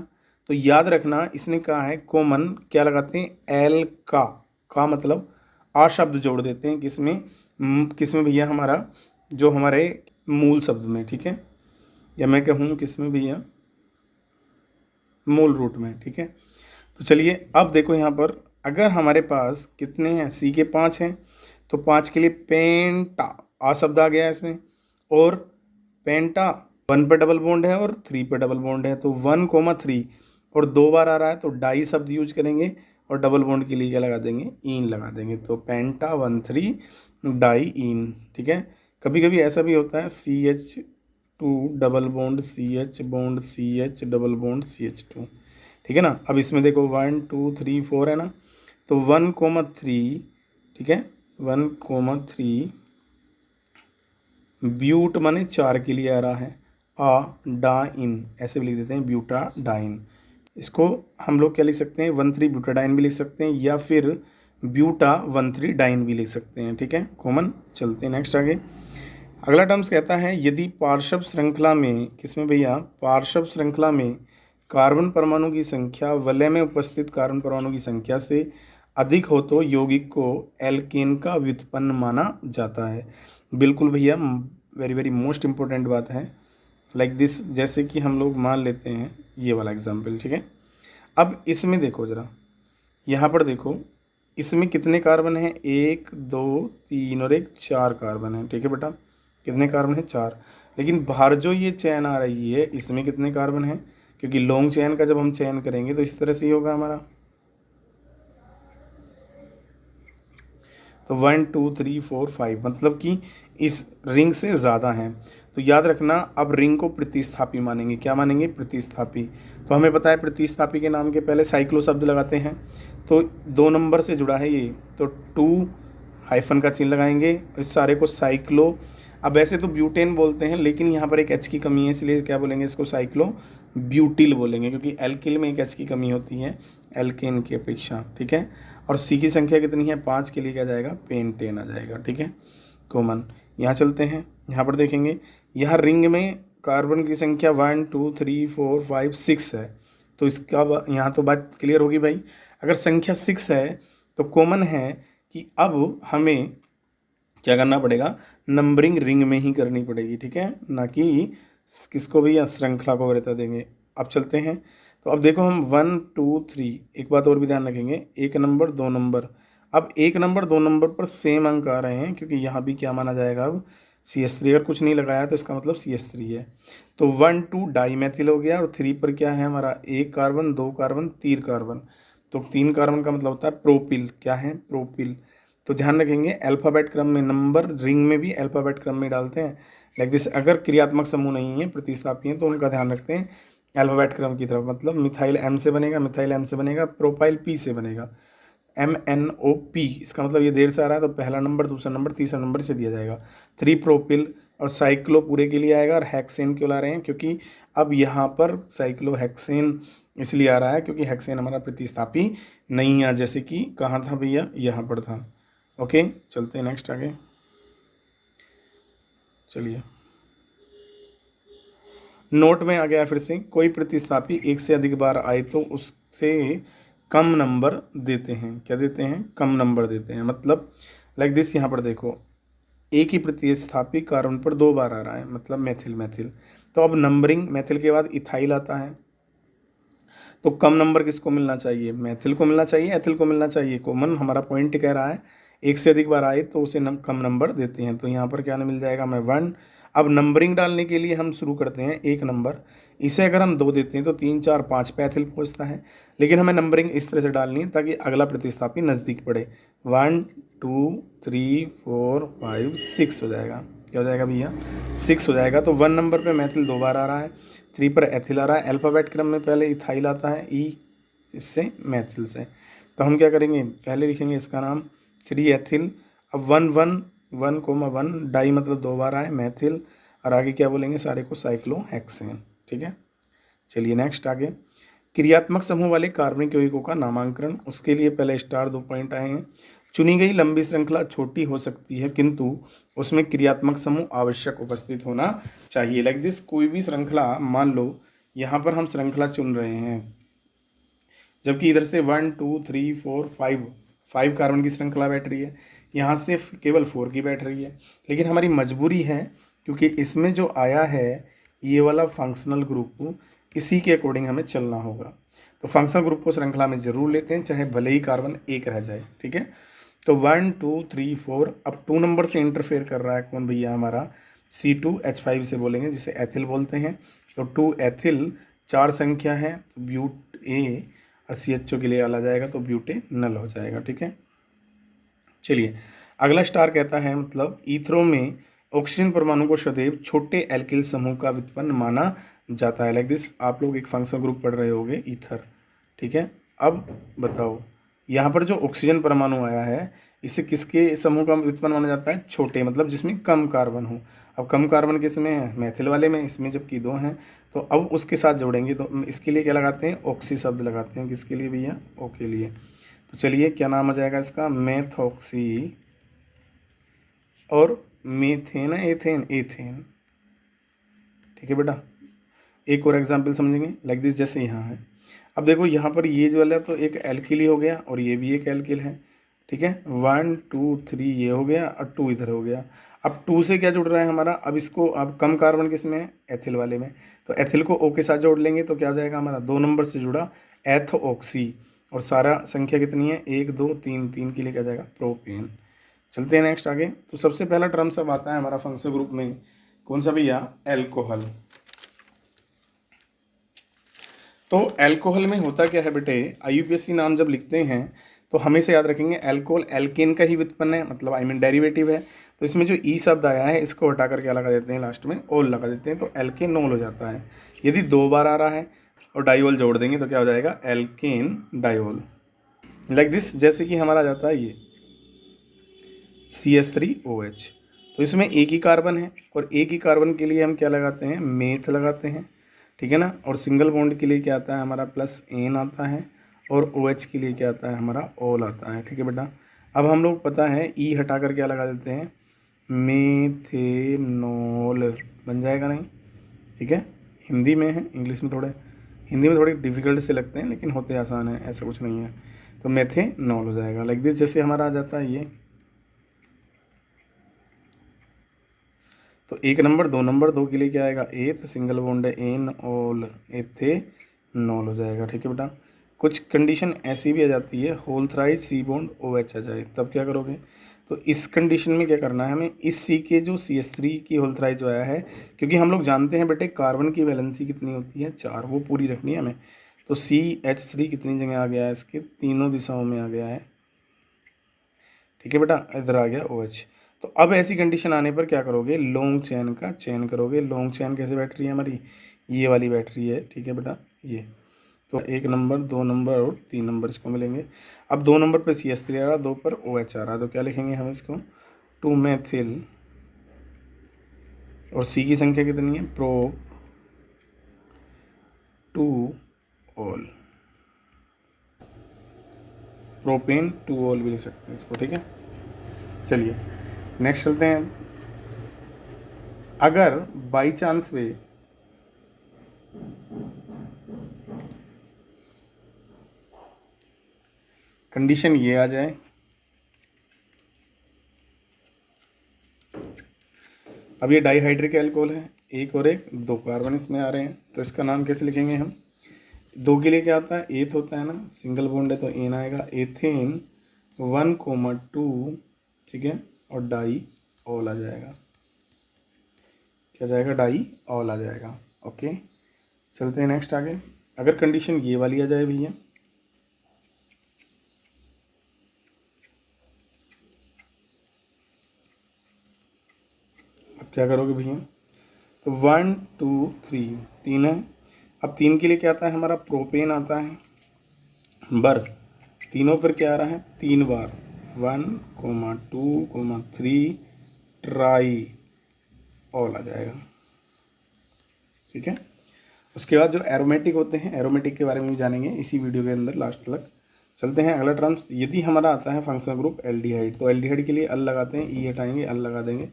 A: तो याद रखना, इसने कहा है कॉमन क्या लगाते हैं, एल का मतलब आ शब्द जोड़ देते हैं किसमें भैया, हमारा जो हमारे मूल शब्द में। ठीक है, या मैं कहूँ किसमें भैया, मूल रूट में। ठीक है, तो चलिए अब देखो यहाँ पर अगर हमारे पास कितने हैं, C के 5 हैं, तो 5 के लिए पेंटा आ शब्द आ गया इसमें, और पेंटा 1 पे डबल बॉन्ड है और 3 पे डबल बॉन्ड है, तो 1 3 और 2 बार आ रहा है, तो डाई शब्द यूज करेंगे, और डबल बॉन्ड के लिए क्या लगा देंगे, इन लगा देंगे। तो पेंटा 1 3 डाई इन। ठीक है, कभी कभी ऐसा भी होता है CH2 double bond CH bond CH double bond CH2। ठीक है ना, अब इसमें देखो 1 2 3 4 है ना, तो 1 3, ठीक है, 1 3 ब्यूट माने 4 के लिए आ रहा है, डाइन ऐसे भी लिख देते हैं, ब्यूटाडाइन। इसको हम लोग क्या लिख सकते हैं, 1 3 ब्यूटाडाइन भी लिख सकते हैं, या फिर ब्यूटा 1 3 डाइन भी लिख सकते हैं। ठीक है, कॉमन। चलते हैं नेक्स्ट आगे। अगला टर्म्स कहता है, यदि पार्श्व श्रृंखला में, किसमें भैया, पार्श्व श्रृंखला में कार्बन परमाणु की संख्या वलय में उपस्थित कार्बन परमाणु की संख्या से अधिक हो तो यौगिक को एल्केन का व्युत्पन्न माना जाता है। बिल्कुल भैया, वेरी वेरी मोस्ट इंपॉर्टेंट बात है, लाइक दिस, जैसे कि हम लोग मान लेते हैं ये वाला एग्जाम्पल, ठीक है। अब इसमें देखो ज़रा, यहाँ पर देखो इसमें कितने कार्बन हैं, 1 2 3 और 1 4 कार्बन है, ठीक है बेटा। कितने कार्बन है, 4। लेकिन बाहर जो ये चेन आ रही है इसमें कितने कार्बन हैं, क्योंकि लॉन्ग चेन का जब हम चयन करेंगे तो इस तरह से ही होगा हमारा। तो 1 2 3 4 5 मतलब कि इस रिंग से ज़्यादा हैं। तो याद रखना, अब रिंग को प्रतिस्थापी मानेंगे। क्या मानेंगे, प्रतिस्थापी। तो हमें पता है प्रतिस्थापी के नाम के पहले साइक्लो शब्द लगाते हैं। तो 2 नंबर से जुड़ा है ये, तो 2 हाइफन का चिन्ह लगाएंगे, इस सारे को साइक्लो। अब वैसे तो ब्यूटेन बोलते हैं, लेकिन यहाँ पर एक एच की कमी है, इसलिए क्या बोलेंगे, इसको साइक्लो ब्यूटिल बोलेंगे, क्योंकि एल्किल में एक एच की कमी होती है एल्केन की अपेक्षा, ठीक है। और सी की संख्या कितनी है, 5 के लिए क्या जाएगा, पेंटेन आ जाएगा, ठीक है, कॉमन। यहाँ चलते हैं, यहाँ पर देखेंगे, यहाँ रिंग में कार्बन की संख्या 1 2 3 4 5 6 है। तो इसका यहाँ तो बात क्लियर होगी भाई। अगर संख्या 6 है तो कॉमन है कि अब हमें क्या करना पड़ेगा, नंबरिंग रिंग में ही करनी पड़ेगी, ठीक है, ना कि किसको भी या श्रृंखला को वरीयता देंगे। अब चलते हैं, तो अब देखो हम 1 2 3, एक बात और भी ध्यान रखेंगे, 1 नंबर 2 नंबर। अब 1 नंबर 2 नंबर पर सेम अंक आ रहे हैं, क्योंकि यहाँ भी क्या माना जाएगा, अब CH3। अगर कुछ नहीं लगाया तो इसका मतलब CH3 है। तो 1 2 डाई मैथिल हो गया, और 3 पर क्या है हमारा, 1 कार्बन 2 कार्बन 3 कार्बन। तो 3 कार्बन का मतलब होता है प्रोपिल। क्या है, प्रोपिल। तो ध्यान रखेंगे अल्फ़ाबेट क्रम में, नंबर रिंग में भी अल्फ़ाबेट क्रम में डालते हैं। लाइक दिस, अगर क्रियात्मक समूह नहीं है, प्रतिस्थापी हैं, तो उनका ध्यान रखते हैं अल्फ़ाबेट क्रम की तरफ। मतलब मिथाइल M से बनेगा, मिथाइल M से बनेगा, प्रोपाइल P से बनेगा, MNOP। इसका मतलब ये देर से आ रहा है, तो पहला नंबर, दूसरा नंबर, तीसरा नंबर से दिया जाएगा। 3 प्रोपिल, और साइक्लो पूरे के लिए आएगा। और हेक्सेन क्यों ला रहे हैं, क्योंकि अब यहाँ पर साइक्लो हेक्सेन इसलिए आ रहा है क्योंकि हेक्सेन हमारा प्रतिस्थापी नहीं है, जैसे कि कहाँ था भैया, यहाँ पर था। ओके, चलते हैं नेक्स्ट आगे। चलिए, नोट में आ गया फिर से, कोई प्रतिस्थापी एक से अधिक बार आए तो उससे कम नंबर देते हैं। क्या देते हैं, कम नंबर देते हैं। मतलब लाइक दिस, यहाँ पर देखो एक ही प्रतिस्थापी कार्बन पर 2 बार आ रहा है, मतलब मैथिल मैथिल। तो अब नंबरिंग, मैथिल के बाद इथाइल आता है, तो कम नंबर किसको मिलना चाहिए, मैथिल को मिलना चाहिए, एथिल को मिलना चाहिए। कॉमन हमारा पॉइंट कह रहा है एक से अधिक बार आए तो उसे कम नंबर देते हैं। तो यहाँ पर क्या मिल जाएगा, हमें 1। अब नंबरिंग डालने के लिए हम शुरू करते हैं 1 नंबर, इसे अगर हम 2 देते हैं तो 3 4 5 पे एथिल पहुँचता है। लेकिन हमें नंबरिंग इस तरह से डालनी है ताकि अगला प्रतिस्थापी नज़दीक पड़े। 1 2 3 4 5 6 हो जाएगा। क्या हो जाएगा भैया, 6 हो जाएगा। तो 1 नंबर पे मैथिल 2 बार आ रहा है, 3 पर एथिल आ रहा है। अल्फ़ाबेट क्रम में पहले इथाइल आता है, ई, इससे मैथिल से। तो हम क्या करेंगे, पहले लिखेंगे इसका नाम 3 एथिल। अब 1 1 1 कोमा 1 डाई मतलब 2 बार आए, मैथिल। और आगे क्या बोलेंगे, सारे को साइक्लो हेक्सेन, ठीक है। चलिए नेक्स्ट आगे, क्रियात्मक समूह वाले कार्बनिक यौगिकों का नामांकन। उसके लिए पहले स्टार 2 पॉइंट आए हैं। चुनी गई लंबी श्रृंखला छोटी हो सकती है, किंतु उसमें क्रियात्मक समूह आवश्यक उपस्थित होना चाहिए। लाइक दिस, कोई भी श्रृंखला, मान लो यहाँ पर हम श्रृंखला चुन रहे हैं, जबकि इधर से 1 2 3 4 5 कार्बन की श्रृंखला बैठ रही है, यहाँ से केवल 4 की बैठ रही है। लेकिन हमारी मजबूरी है, क्योंकि इसमें जो आया है ये वाला फंक्शनल ग्रुप, इसी के अकॉर्डिंग हमें चलना होगा। तो फंक्शनल ग्रुप को श्रृंखला में जरूर लेते हैं, चाहे भले ही कार्बन एक रह जाए, ठीक है। तो 1 2 3 4, अब 2 नंबर से इंटरफेयर कर रहा है कौन भैया, हमारा C2H5 से बोलेंगे, जिसे एथिल बोलते हैं। तो 2 एथिल, 4 संख्या है, तो ब्यूट ए, और CHO के लिए आ जाएगा तो ब्यूटे नल हो जाएगा, ठीक है। चलिए, अगला स्टार कहता है, मतलब ईथरो में ऑक्सीजन परमाणु को सदैव छोटे एल्किल समूह का व्युत्पन्न माना जाता है। लाइक दिस, आप लोग एक फंक्शनल ग्रुप पढ़ रहे होंगे, ईथर, ठीक है। अब बताओ, यहाँ पर जो ऑक्सीजन परमाणु आया है इसे किसके समूह का व्युत्पन्न माना जाता है, छोटे, मतलब जिसमें कम कार्बन हो। अब कम कार्बन किस में है, मैथिल वाले में, इसमें जबकि 2 हैं। तो अब उसके साथ जोड़ेंगे, तो इसके लिए क्या लगाते हैं, ऑक्सी शब्द लगाते हैं। किसके लिए भैया, ओ के लिए। तो चलिए, क्या नाम आ जाएगा इसका, मेथॉक्सी, और मीथेन है, एथेन, एथेन, ठीक है बेटा। एक और एग्जांपल समझेंगे, लाइक दिस, जैसे यहाँ है। अब देखो यहाँ पर ये जो वाला तो एक एल्किल ही हो गया, और ये भी एक एल्किल है, ठीक है, 1 2 3 ये हो गया और 2 इधर हो गया। अब 2 से क्या जुड़ रहा है हमारा, अब इसको अब कम कार्बन किस में है, एथिल वाले में, तो एथिल को O के साथ जोड़ लेंगे तो क्या हो जाएगा हमारा 2 नंबर से जुड़ा एथोऑक्सी, और सारा संख्या कितनी है 1 2 3, 3 के लिए क्या जाएगा प्रोपेन। चलते हैं नेक्स्ट आगे। तो सबसे पहला टर्म सब आता है हमारा फंक्शनल ग्रुप में, कौन सा भैया, एल्कोहल। तो एल्कोहल में होता क्या है बेटे, IUPAC नाम जब लिखते हैं तो हमेशा याद रखेंगे एल्कोहल एल्केन का ही व्युत्पन्न है, मतलब आई मीन डेरिवेटिव है। तो इसमें जो ई शब्द आया है इसको हटा कर क्या लगा देते हैं, लास्ट में ओल लगा देते हैं, तो एल्केनोल हो जाता है। यदि 2 बार आ रहा है और डाइओल जोड़ देंगे तो क्या हो जाएगा, एल्केन डाइओल, लाइक दिस। जैसे कि हमारा आ जाता है ये CH3OH, तो इसमें एक ही कार्बन है और एक ही कार्बन के लिए हम क्या लगाते हैं, मेथ लगाते हैं, ठीक है ना। और सिंगल बॉन्ड के लिए क्या आता है हमारा प्लस एन आता है, और OH के लिए क्या आता है हमारा ओल आता है, ठीक है बेटा। अब हम लोग पता है ई हटा कर क्या लगा देते हैं, मेथेनॉल बन जाएगा, नहीं ठीक है। हिंदी में है, इंग्लिश में थोड़े, हिंदी में थोड़े डिफिकल्ट से लगते हैं लेकिन होते आसान है, ऐसा कुछ नहीं है। तो मेथेनॉल हो जाएगा लाइक दिस। जैसे हमारा आ जाता है ये, तो 1 नंबर 2 नंबर 2 के लिए क्या आएगा, एथ सिंगल बॉन्ड है एन ऑल एथेनॉल हो जाएगा, ठीक है बेटा। कुछ कंडीशन ऐसी भी आ जाती है होल थ्राइज सी बॉन्ड OH आ जाए, तब क्या करोगे, तो इस कंडीशन में क्या करना है हमें, इस सी के जो CH3 की होल थ्राइज जो आया है, क्योंकि हम लोग जानते हैं बेटे कार्बन की वैलेंसी कितनी होती है 4, वो पूरी रखनी है हमें। तो CH3 कितनी जगह आ गया है, इसके तीनों दिशाओं में आ गया है, ठीक है बेटा, इधर आ गया OH। तो अब ऐसी कंडीशन आने पर क्या करोगे, लॉन्ग चेन का चयन करोगे। लॉन्ग चेन कैसे बैटरी है हमारी, ये वाली बैटरी है, ठीक है बेटा ये। तो 1 नंबर 2 नंबर और 3 नंबर इसको मिलेंगे। अब 2 नंबर पे CH3 आ रहा, 2 पर OH आ रहा, तो क्या लिखेंगे हम इसको 2 मेथिल, और C की संख्या कितनी है, प्रो 2 ऑल, प्रोपेन 2 ऑल भी लिख सकते हैं इसको, ठीक है। चलिए नेक्स्ट चलते हैं। अगर बाई चांस वे कंडीशन ये आ जाए, अब ये डाईहाइड्रिक एल्कोहल है, एक और एक 2 कार्बन इसमें आ रहे हैं, तो इसका नाम कैसे लिखेंगे हम, 2 के लिए क्या आता है, एथ होता है ना, सिंगल बॉन्ड है तो एन आएगा, एथेन 1,2, ठीक है, और डाई ऑल आ जाएगा, क्या जाएगा, डाई ऑल आ जाएगा, ओके। चलते हैं नेक्स्ट आगे। अगर कंडीशन ये वाली आ जाए भैया, अब क्या करोगे भैया, तो 1 2 3 3 है। अब 3 के लिए क्या आता है हमारा, प्रोपेन आता है, बर तीनों पर क्या आ रहा है 3 बार, 1 2 3 ट्राई ऑल आ जाएगा, ठीक है। उसके बाद जो एरोमेटिक होते हैं, एरोमेटिक के बारे में भी जानेंगे इसी वीडियो के अंदर लास्ट तक। चलते हैं अगला टर्म्स। यदि हमारा आता है फंक्शनल ग्रुप एल्डिहाइड, तो एल्डिहाइड के लिए अल लगाते हैं, ई हटाएंगे अल लगा देंगे,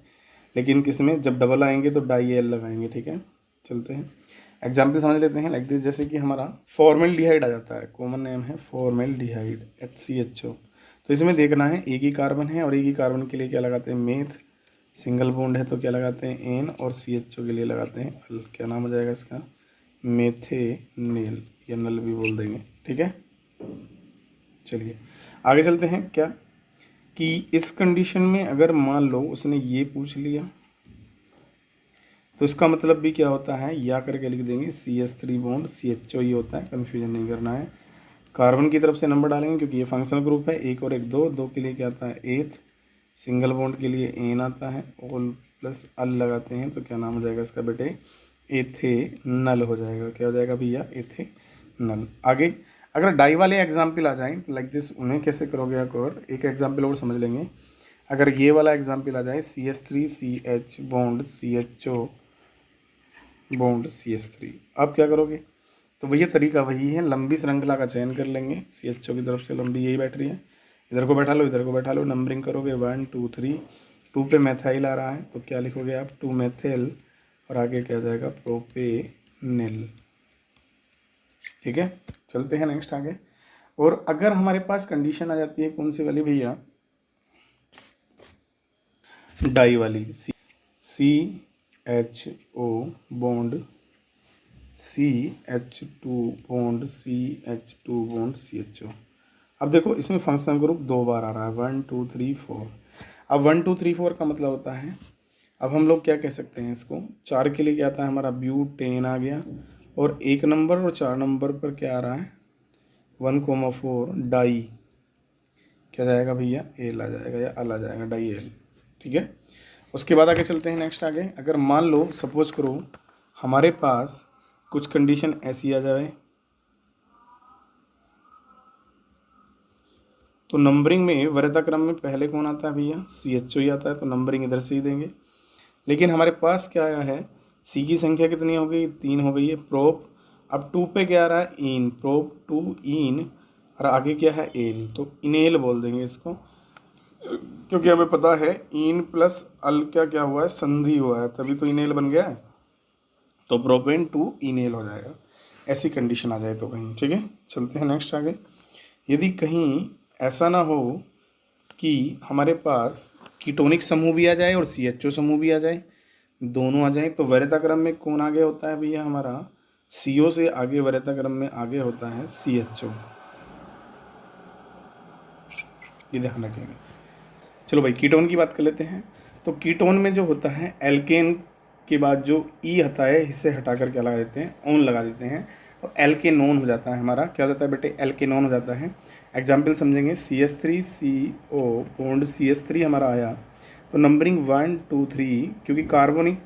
A: लेकिन किस में, जब डबल आएंगे तो डाई एल लगाएंगे, ठीक है। चलते हैं एग्जाम्पल समझ लेते हैं लाइक दिस। जैसे कि हमारा फॉर्मेल्डिहाइड आ जाता है, कॉमन नेम है फॉर्मेल्डिहाइड HCHO। तो इसमें देखना है एक ही कार्बन है और एक ही कार्बन के लिए क्या लगाते हैं, मेथ, सिंगल बॉन्ड है तो क्या लगाते हैं एन, और CHO के लिए लगाते हैं अल, क्या नाम हो जाएगा इसका, मेथेनेल, या नल भी बोल देंगे, ठीक है। चलिए आगे चलते हैं। क्या कि इस कंडीशन में अगर मान लो उसने ये पूछ लिया, तो इसका मतलब भी क्या होता है, या करके लिख देंगे CH3 बॉन्ड CHO ही होता है, कन्फ्यूजन नहीं करना है। कार्बन की तरफ से नंबर डालेंगे क्योंकि ये फंक्शनल ग्रुप है, एक और एक 2, 2 के लिए क्या आता है एथ, सिंगल बॉन्ड के लिए एन आता है, ऑल प्लस अल लगाते हैं तो क्या नाम हो जाएगा इसका बेटे, एथेनल हो जाएगा, क्या हो जाएगा भैया, एथेनल। आगे अगर डाई वाले एग्जाम्पल आ जाएं तो लाइक दिस, उन्हें कैसे करोगे, एक एग्जाम्पल और समझ लेंगे। अगर ये वाला एग्जाम्पल आ जाए CH3CH bond CHO bond CH3, अब क्या करोगे, तो भैया तरीका वही है, लंबी श्रृंखला का चयन कर लेंगे, CHO की तरफ से लंबी यही बैटरी है, इधर को बैठा लो इधर को बैठा लो, नंबरिंग करोगे 1 2 3, 2 पे मेथाइल आ रहा है तो क्या लिखोगे आप, 2 मेथिल, और आगे क्या जाएगा प्रोपेनिल, ठीक है। चलते हैं नेक्स्ट आगे। और अगर हमारे पास कंडीशन आ जाती है कौन सी वाली भैया, डाई वाली, CHO bond CH2 bond CH2 bond CHO। अब देखो इसमें फंक्शनल ग्रुप 2 बार आ रहा है, 1 2 3 4। अब 1 2 3 4 का मतलब होता है, अब हम लोग क्या कह सकते हैं इसको, 4 के लिए क्या आता है हमारा, ब्यूटेन आ गया, और 1 नंबर और 4 नंबर पर क्या आ रहा है, 1,4 डाई, क्या जाएगा भैया, एल आ जाएगा या अल आ जाएगा, डाई एल। ठीक है, उसके बाद आगे चलते हैं नेक्स्ट आगे। अगर मान लो सपोज करो हमारे पास कुछ कंडीशन ऐसी आ जाए, तो नंबरिंग में वरीयता क्रम में पहले कौन आता है भैया, CHO ही आता है, तो नंबरिंग इधर से ही देंगे। लेकिन हमारे पास क्या आया है, सी की संख्या कितनी हो गई, 3 हो गई है, प्रोप। अब 2 पे क्या आ रहा है, इन, प्रोप 2 इन, और आगे क्या है, एल, तो इनेल बोल देंगे इसको, क्योंकि हमें पता है इन प्लस अल क्या क्या हुआ है, संधि हुआ है, तभी तो इनेल बन गया है, तो प्रोपेन 2 इनेल हो जाएगा, ऐसी कंडीशन आ जाए तो कहीं। ठीक है, चलते हैं नेक्स्ट आगे। यदि कहीं ऐसा ना हो कि हमारे पास कीटोनिक समूह भी आ जाए और CHO समूह भी आ जाए, दोनों आ जाए, तो वरीयता क्रम में कौन आगे होता है भैया हमारा, CO से आगे वरीयता क्रम में आगे होता है CHO, ये ध्यान रखेंगे। चलो भाई कीटोन की बात कर लेते हैं। तो कीटोन में जो होता है, एल्केन के बाद जो ई आता है, इससे हटा कर क्या लगा देते हैं, ओन लगा देते हैं, तो एल्केनोन हो जाता है हमारा, क्या हो जाता है बेटे, एल्केनोन हो जाता है। एग्जाम्पल समझेंगे, CH3CO बॉन्ड CH3 हमारा आया, तो नंबरिंग 1 2 3, क्योंकि carbonic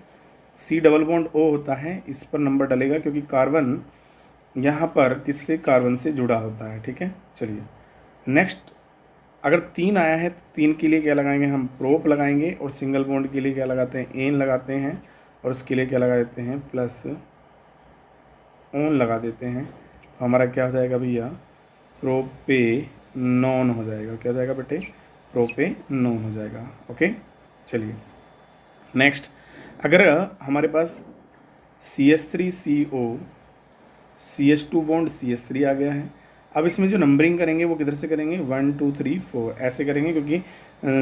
A: C double bond O होता है, इस पर नंबर डलेगा, क्योंकि कार्बन यहाँ पर किससे, कार्बन से जुड़ा होता है। ठीक है, चलिए नेक्स्ट। अगर 3 आया है तो 3 के लिए क्या लगाएंगे हम, प्रोप लगाएंगे, और सिंगल बॉन्ड के लिए क्या लगाते हैं, एन लगाते हैं, और उसके लिए क्या लगा देते हैं, प्लस ओन लगा देते हैं, तो हमारा क्या हो जाएगा भैया, प्रोपेनॉन हो जाएगा। क्या हो जाएगा बेटे, प्रोपेनॉन हो जाएगा। ओके, चलिए नेक्स्ट। अगर हमारे पास CH3CO CH2 बॉन्ड CH3 आ गया है, अब इसमें जो नंबरिंग करेंगे वो किधर से करेंगे, 1 2 3 4 ऐसे करेंगे, क्योंकि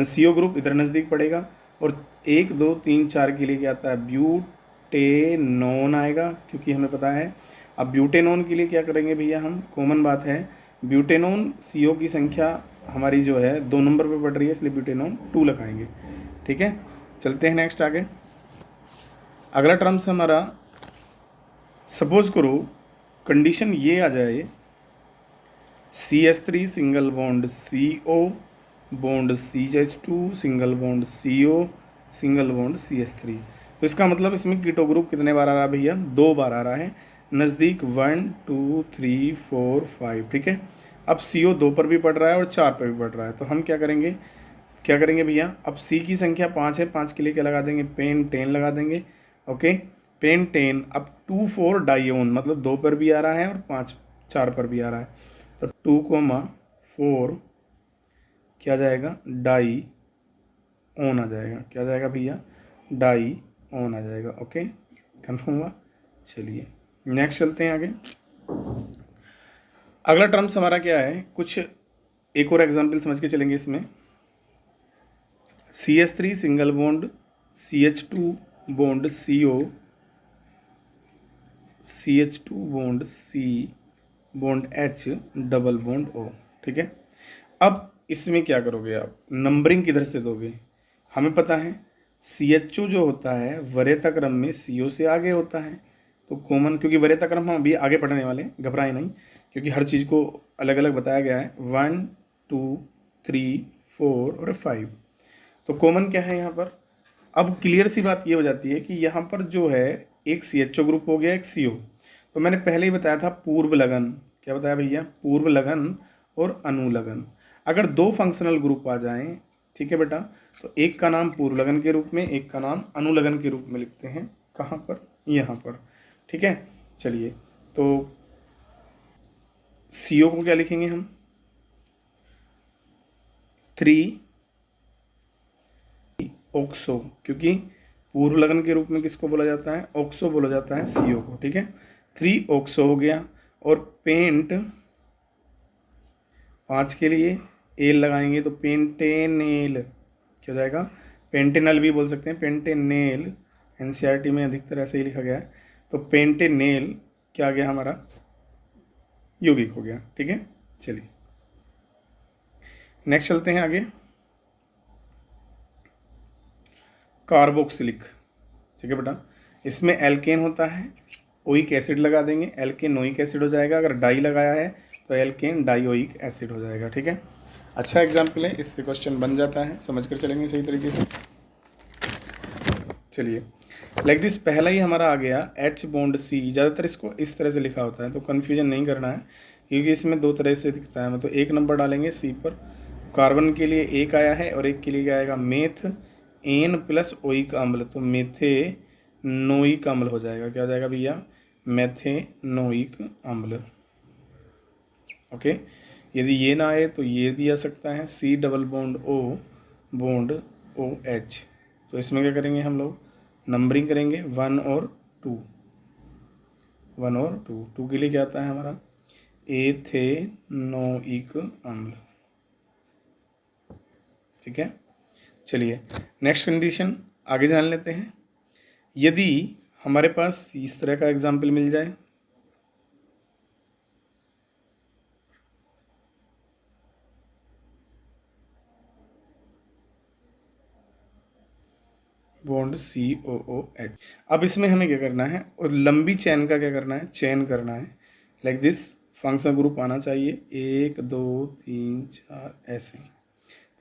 A: CO ग्रुप इधर नज़दीक पड़ेगा, और 1 2 3 4 के लिए क्या आता है, ब्यूटेनॉन आएगा, क्योंकि हमें पता है। अब ब्यूटेनॉन के लिए क्या करेंगे भैया हम, कॉमन बात है, ब्यूटेनॉन CO की संख्या हमारी जो है 2 नंबर पे पड़ रही है, इसलिए ब्यूटेनॉन 2 लगाएंगे। ठीक है, चलते हैं नेक्स्ट आगे। अगला टर्म्स हमारा, सपोज करो कंडीशन ये आ जाए, CH3 single bond CO bond CH2 single bond CO single bond CH3, तो इसका मतलब इसमें कीटो ग्रुप कितने बार आ रहा है भैया, 2 बार आ रहा है, नज़दीक 1 2 3 4 5। ठीक है, अब CO 2 पर भी पड़ रहा है और 4 पर भी पड़ रहा है, तो हम क्या करेंगे भैया, अब C की संख्या 5 है, 5 के लिए क्या लगा देंगे, पेंटेन लगा देंगे। Okay, pentane. अब 2 4 डाइओन, मतलब 2 पर भी आ रहा है और 5 4 पर भी आ रहा है, तो 2,4 क्या जाएगा, डाई ऑन आ जाएगा। क्या जाएगा भैया, डाई ऑन आ जाएगा। ओके, कन्फर्म हुआ। चलिए नेक्स्ट चलते हैं आगे। अगला टर्म्स हमारा क्या है, कुछ एक और एग्जांपल समझ के चलेंगे इसमें। CH3 single bond CH2 bond CO CH2 bond C bond H double bond O। ठीक है, अब इसमें क्या करोगे आप, नंबरिंग किधर से दोगे, हमें पता है CHO जो होता है वरीयता क्रम में CO से आगे होता है, तो कॉमन, क्योंकि वरीयता क्रम हम अभी आगे पढ़ने वाले हैं, घबराए नहीं, क्योंकि हर चीज़ को अलग अलग बताया गया है, 1 2 3 4 और 5, तो कॉमन क्या है यहाँ पर। अब क्लियर सी बात ये हो जाती है कि यहाँ पर जो है एक CHO ग्रुप हो गया, एक CO, तो मैंने पहले ही बताया था पूर्व लगन, क्या बताया भैया, पूर्व लगन और अनुलगन। अगर 2 फंक्शनल ग्रुप आ जाएं, ठीक है बेटा, तो एक का नाम पूर्व लगन के रूप में, एक का नाम अनुलगन के रूप में लिखते हैं, कहाँ पर, यहाँ पर। ठीक है, चलिए, तो CO को क्या लिखेंगे हम, 3 ऑक्सो, क्योंकि पूर्व लगन के रूप में किसको बोला जाता है, ऑक्सो बोला जाता है CO को। ठीक है, 3 ऑक्सो हो गया, और पेंट 5 के लिए एल लगाएंगे तो पेंटेनेल क्या हो जाएगा, पेंटेनल भी बोल सकते हैं, पेंटेनेल, एनसीईआरटी में अधिकतर ऐसे ही लिखा गया है। तो पेंटेनेल क्या आ गया हमारा, यौगिक हो गया। ठीक है, चलिए नेक्स्ट चलते हैं आगे, कार्बोक्सिलिक। ठीक है बेटा, इसमें एल्केन होता है, ओइक एसिड लगा देंगे, एल्केन ओइक एसिड हो जाएगा। अगर डाई लगाया है तो एल्केन डाइओइक एसिड हो जाएगा। ठीक है, अच्छा एग्जाम्पल है, इससे क्वेश्चन बन जाता है, समझ कर चलेंगे सही तरीके से। चलिए लाइक दिस, पहला ही हमारा आ गया H बॉन्ड C। ज़्यादातर इसको इस तरह से लिखा होता है तो कन्फ्यूजन नहीं करना है, क्योंकि इसमें दो तरह से दिखता है। मतलब 1 नंबर डालेंगे C पर, कार्बन के लिए एक आया है और एक के लिए क्या आएगा, मेथ एन प्लस ओइक अम्ल, तो मेथेनोइक अम्ल हो जाएगा। क्या हो जाएगा भैया, मेथेनोइक अम्ल। ओके, यदि ये ना आए तो ये भी आ सकता है, C डबल बॉन्ड OH। तो इसमें क्या करेंगे हम लोग, नंबरिंग करेंगे 1 और 2, 1 और 2। 2 के लिए क्या आता है हमारा, एथेनोइक अम्ल। ठीक है, चलिए नेक्स्ट कंडीशन आगे जान लेते हैं। यदि हमारे पास इस तरह का एग्जाम्पल मिल जाए, बॉन्ड COOH। अब इसमें हमें क्या करना है, और लंबी चेन का क्या करना है, चेन करना है। लाइक दिस, फंक्शन ग्रुप आना चाहिए 1 2 3 4 ऐसे।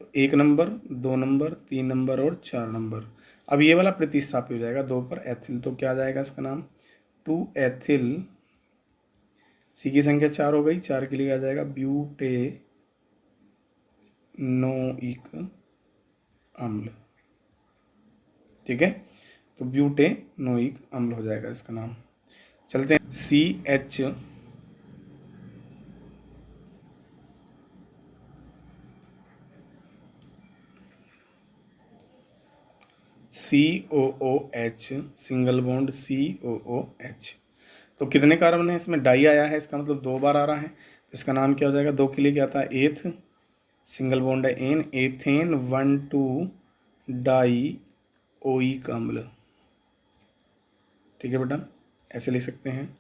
A: तो 1 नंबर, 2 नंबर, 3 नंबर और 4 नंबर। अब ये वाला प्रतिस्थापित हो जाएगा 2 पर एथिल, तो क्या आ जाएगा इसका नाम, 2 एथिल। सी की संख्या 4 हो गई, 4 के लिए आ जाएगा ब्यूटेनोइक अम्ल। ठीक है, तो ब्यूटेनोइक अम्ल हो जाएगा इसका नाम। चलते हैं CH COOH, single bond COOH। तो कितने कार्बन है इसमें, डाई आया है, इसका मतलब 2 बार आ रहा है, तो इसका नाम क्या हो जाएगा, 2 के लिए क्या आता है, एथ, सिंगल बॉन्ड है एन, एथेन 1 2 डाई ओइक अम्ल। ठीक है बेटा, ऐसे लिख सकते हैं।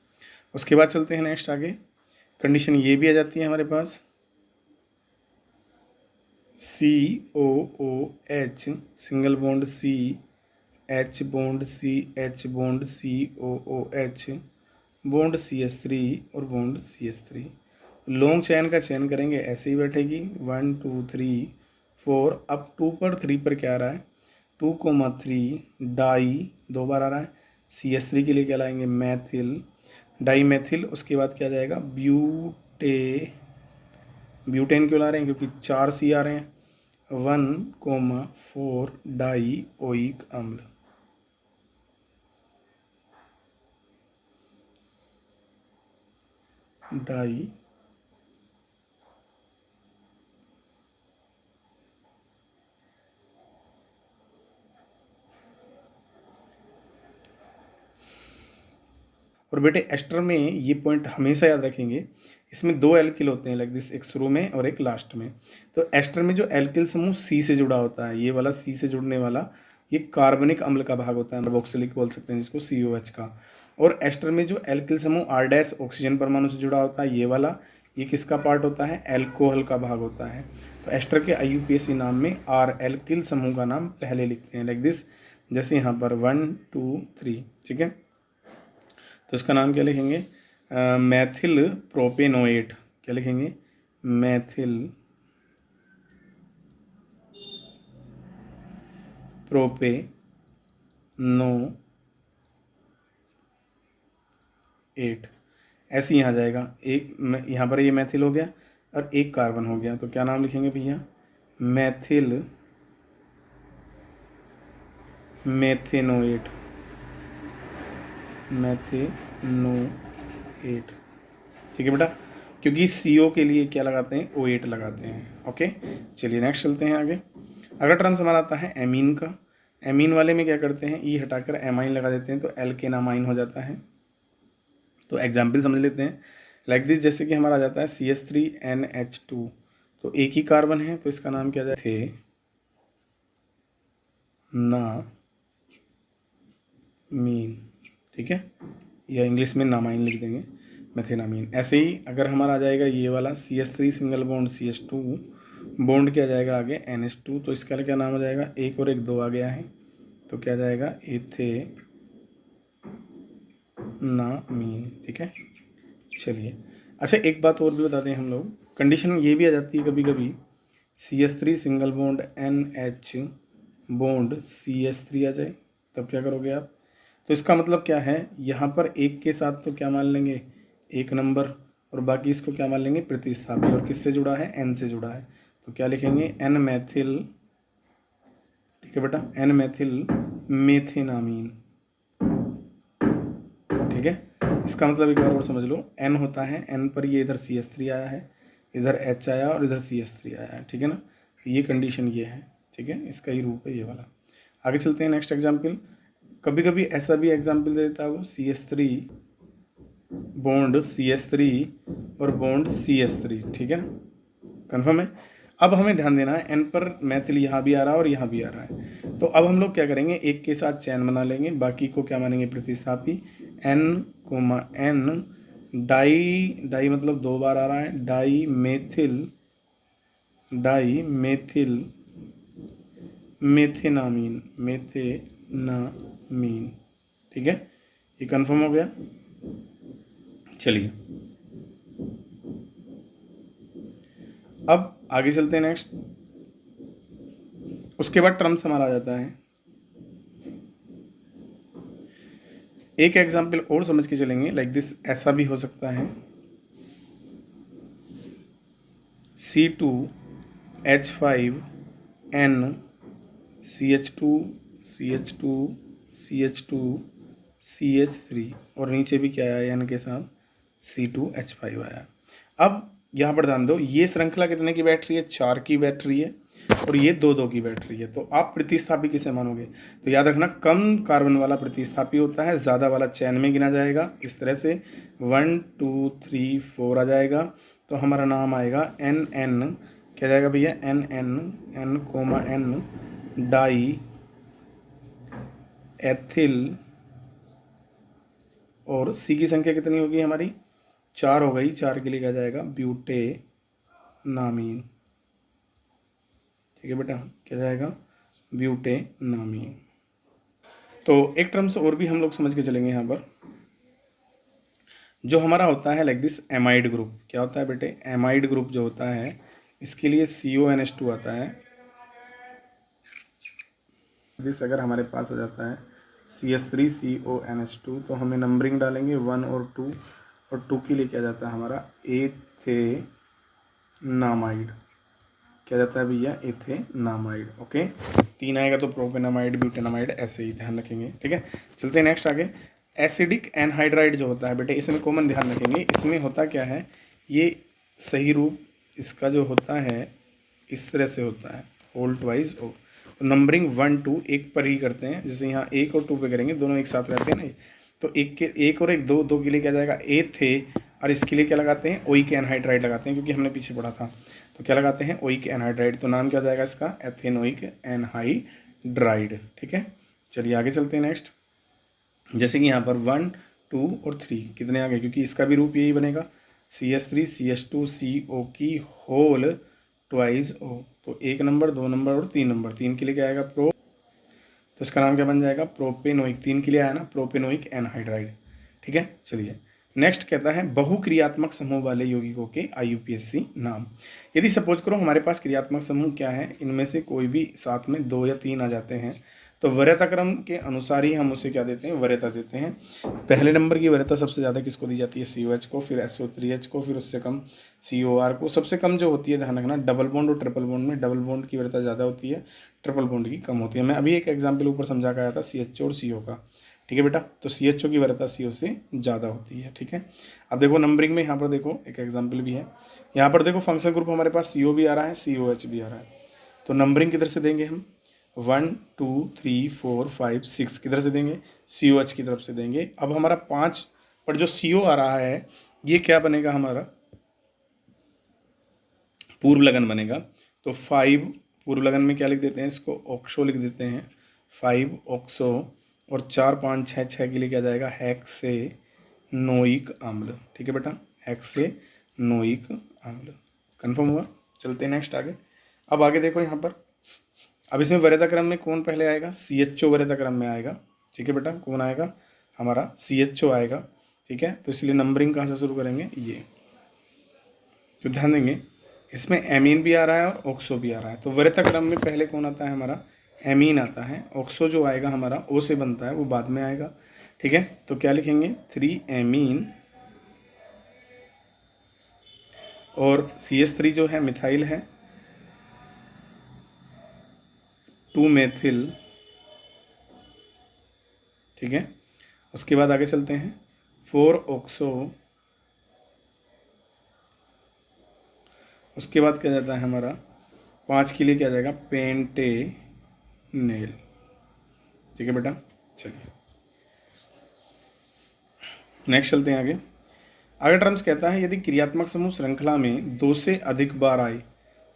A: उसके बाद चलते हैं नेक्स्ट आगे, कंडीशन ये भी आ जाती है हमारे पास, COOH, single bond C, H bond C, H bond COOH, bond CH3 और बॉन्ड CH3। लॉन्ग चैन का चयन करेंगे, ऐसे ही बैठेगी 1 2 3 4। अब 2 पर 3 पर क्या आ रहा है, 2,3 डाई 2 बार आ रहा है। CH3 के लिए क्या लाएंगे, मैथिल, डाई मैथिल। उसके बाद क्या जाएगा, ब्यूटेन क्यों ला रहे हैं, क्योंकि 4 C आ रहे हैं, 1,4 डाई ओइक अम्ल। डाई और बेटे एस्टर में ये पॉइंट हमेशा याद रखेंगे, इसमें 2 एल्किल होते हैं लाइक दिस, एक शुरू में और एक लास्ट में। तो एस्टर में जो एल्किल समूह C से जुड़ा होता है, ये वाला C से जुड़ने वाला, ये कार्बनिक अम्ल का भाग होता है, कार्बोक्सिलिक बोल सकते हैं जिसको, COH का। और एस्टर में जो एल्किल समूह R- ऑक्सीजन परमाणु से जुड़ा होता है, ये वाला, ये किसका पार्ट होता है, एल्कोहल का भाग होता है। तो एस्टर के IUPAC नाम में R एल्किल समूह का नाम पहले लिखते हैं लाइक दिस, जैसे यहाँ पर 1 2 3। ठीक है, तो इसका नाम क्या लिखेंगे, मैथिल प्रोपेनोएट। क्या लिखेंगे, मैथिल प्रोपेनोएट। ऐसे ही यहाँ जाएगा, एक यहाँ पर ये मैथिल हो गया और एक कार्बन हो गया, तो क्या नाम लिखेंगे भैया, मैथिल मेथेनोएट, मैथेनोएट। ठीक है बेटा, क्योंकि CO के लिए क्या लगाते हैं, O8 लगाते हैं। ओके, चलिए नेक्स्ट चलते हैं आगे। अगला टर्म्स हमारा आता है एमीन का। एमीन वाले में क्या करते हैं, E हटाकर एमाइन लगा देते हैं, तो एल्केनामाइन हो जाता है। तो एग्जाम्पल समझ लेते हैं लाइक दिस, जैसे कि हमारा आ जाता है CH3NH2, तो एक ही कार्बन है तो इसका नाम क्या जाए, थे ना मीन, ठीक है, या इंग्लिश में नामाइन लिख देंगे, मेथेनामीन। ऐसे ही अगर हमारा आ जाएगा ये वाला CH3 single bond CH2 bond क्या जाएगा आगे NH2, तो इसका क्या नाम हो जाएगा, एक और एक दो आ गया है तो क्या जाएगा एथेनामीन, ठीक है। चलिए अच्छा एक बात और भी बता दें हम लोग, कंडीशन ये भी आ जाती है कभी कभी CH3 single bond NH bond CH3 आ जाए, तब क्या करोगे आप, तो इसका मतलब क्या है, यहाँ पर एक के साथ तो क्या मान लेंगे, एक नंबर, और बाकी इसको क्या मान लेंगे, प्रतिस्थापी, और किससे जुड़ा है, N से जुड़ा है, तो क्या लिखेंगे N मैथिल, ठीक है बेटा, N मैथिल मेथेनामीन, ठीक है। इसका मतलब एक बार और समझ लो, N होता है, N पर ये इधर CH3 आया है, इधर H आया और इधर CH3 आया है, ठीक है ना, ये कंडीशन ये है, ठीक है, इसका ही रूप है ये वाला। आगे चलते हैं नेक्स्ट एग्जाम्पल। कभी कभी ऐसा भी एग्जाम्पल दे देता है वो CH3 बॉन्ड CH3 और बॉन्ड CH3, ठीक है ना, कन्फर्म है। अब हमें ध्यान देना है N पर मैथिल यहाँ भी आ रहा है और यहाँ भी आ रहा है, तो अब हम लोग क्या करेंगे, एक के साथ चैन बना लेंगे, बाकी को क्या मानेंगे, प्रतिस्थापी, N, N डाई मतलब दो बार आ रहा है, डाई मेथिल मेथेनामीन, ठीक है, ये कंफर्म हो गया। चलिए अब आगे चलते हैं नेक्स्ट, उसके बाद टर्म्स हमारा आ जाता है, एक एग्जाम्पल और समझ के चलेंगे, लाइक दिस, ऐसा भी हो सकता है C2H5N CH2 और नीचे भी क्या आया N के साथ C2H5 आया। अब यहाँ पर ध्यान दो, ये श्रृंखला कितने की बैटरी है, 4 की बैटरी है, और ये 2 की बैटरी है, तो आप प्रतिस्थापी किसे मानोगे, तो याद रखना कम कार्बन वाला प्रतिस्थापी होता है, ज़्यादा वाला चैन में गिना जाएगा, इस तरह से 1 2 3 4 आ जाएगा, तो हमारा नाम आएगा NN, क्या जाएगा भैया, N डाई एथिल, और C की संख्या कितनी होगी हमारी, 4 हो गई, 4 के लिए क्या जाएगा, ब्यूटेनामीन, ठीक है बेटा, क्या जाएगा, ब्यूटेनामीन। तो एक टर्म्स और भी हम लोग समझ के चलेंगे यहाँ पर, जो हमारा होता है लाइक दिस एमाइड ग्रुप, क्या होता है बेटे, एमाइड ग्रुप जो होता है इसके लिए CONH2 आता है, दिस अगर हमारे पास आ जाता है CH3CONH2 तो हमें नंबरिंग डालेंगे 1 और 2, और 2 के लिए क्या जाता है हमारा एथेनामाइड, क्या जाता है भैया, एथेनामाइड, ओके, 3 आएगा तो प्रोपेनामाइड, ब्यूटेनामाइड, ऐसे ही ध्यान रखेंगे, ठीक है। चलते हैं नेक्स्ट आगे, एसिडिक एनहाइड्राइड जो होता है बेटे, इसमें कॉमन ध्यान रखेंगे, इसमें होता क्या है, ये सही रूप इसका जो होता है इस तरह से होता है, होल्ट वाइज ओ, तो नंबरिंग 1 2 एक पर ही करते हैं, जैसे यहाँ 1 और 2 पे करेंगे, दोनों एक साथ रहते हैं ना, तो एक और एक दो के लिए क्या जाएगा, ए थे, और इसके लिए क्या लगाते हैं, ओइक एनहाइड्राइड लगाते हैं, क्योंकि हमने पीछे पढ़ा था, तो क्या लगाते हैं, ओइक एनहाइड्राइड, तो नाम क्या हो जाएगा इसका, एथेनोइक एनहाइड्राइड, ठीक है। चलिए आगे चलते हैं नेक्स्ट, जैसे कि यहाँ पर 1 2 और 3 कितने आ गए, क्योंकि इसका भी रूप यही बनेगा, CH3 CH2 CO की होल ट्वाइस O, तो 1 नंबर 2 नंबर और 3 नंबर, 3 के लिए क्या आएगा, प्रो, तो इसका नाम क्या बन जाएगा, प्रोपेनोइक, 3 के लिए आया ना, प्रोपेनोइक एनहाइड्राइड, ठीक है। चलिए नेक्स्ट कहता है बहुक्रियात्मक समूह वाले यौगिकों के IUPAC नाम। यदि सपोज करो हमारे पास क्रियात्मक समूह क्या है, इनमें से कोई भी साथ में 2 या 3 आ जाते हैं, तो वरीयता क्रम के अनुसार ही हम उसे क्या देते हैं, वरीयता देते हैं। पहले नंबर की वरीयता सबसे ज़्यादा किसको दी जाती है, COH को, फिर SO3H को, फिर उससे कम COR को, सबसे कम जो होती है, ध्यान रखना, डबल बॉन्ड और ट्रिपल बॉन्ड में डबल बॉन्ड की वरीयता ज़्यादा होती है, ट्रिपल बॉन्ड की कम होती है। मैं अभी एक एग्जाम्पल ऊपर समझा के आया था CH और CO का, ठीक है बेटा, तो CHO की वरीयता CO से ज़्यादा होती है, ठीक है। अब देखो नंबरिंग में यहाँ पर देखो एक एग्जाम्पल भी है, यहाँ पर देखो फंक्शन ग्रुप हमारे पास CO भी आ रहा है, COH भी आ रहा है, तो नंबरिंग किधर से देंगे हम, 1 2 3 4 5 6 किधर से देंगे, COH की तरफ से देंगे। अब हमारा 5 पर जो CO आ रहा है ये क्या बनेगा हमारा, पूर्व लगन बनेगा। तो 5 पूर्व लगन में क्या लिख देते हैं, इसको ऑक्सो लिख देते हैं, 5 ऑक्सो, और 4 5 6 6 के लिए क्या जाएगा, हेक्सेनोइक अम्ल। ठीक है बेटा, हेक्सेनोइक अम्ल। कन्फर्म हुआ। चलते हैं नेक्स्ट आगे। अब आगे देखो यहाँ पर, अब इसमें वरीयता क्रम में कौन पहले आएगा, CHO वरीयता क्रम में आएगा। ठीक है बेटा, कौन आएगा, हमारा CHO आएगा। ठीक है, तो इसलिए नंबरिंग कहाँ से शुरू करेंगे, ये तो ध्यान देंगे, इसमें एमीन भी आ रहा है और ऑक्सो भी आ रहा है। तो वरीयता क्रम में पहले कौन आता है, हमारा एमीन आता है। ऑक्सो जो आएगा हमारा O से बनता है, वो बाद में आएगा। ठीक है, तो क्या लिखेंगे, 3 एमीन, और CH3 जो है मिथाइल है, 2 मेथिल। ठीक है, उसके बाद आगे चलते हैं, 4 ऑक्सो, उसके बाद क्या जाता है हमारा, 5 के लिए क्या जाएगा, पेंटेनेल। ठीक है बेटा, चलिए नेक्स्ट चलते हैं आगे। अगर टर्म्स कहता है यदि क्रियात्मक समूह श्रृंखला में 2 से अधिक बार आए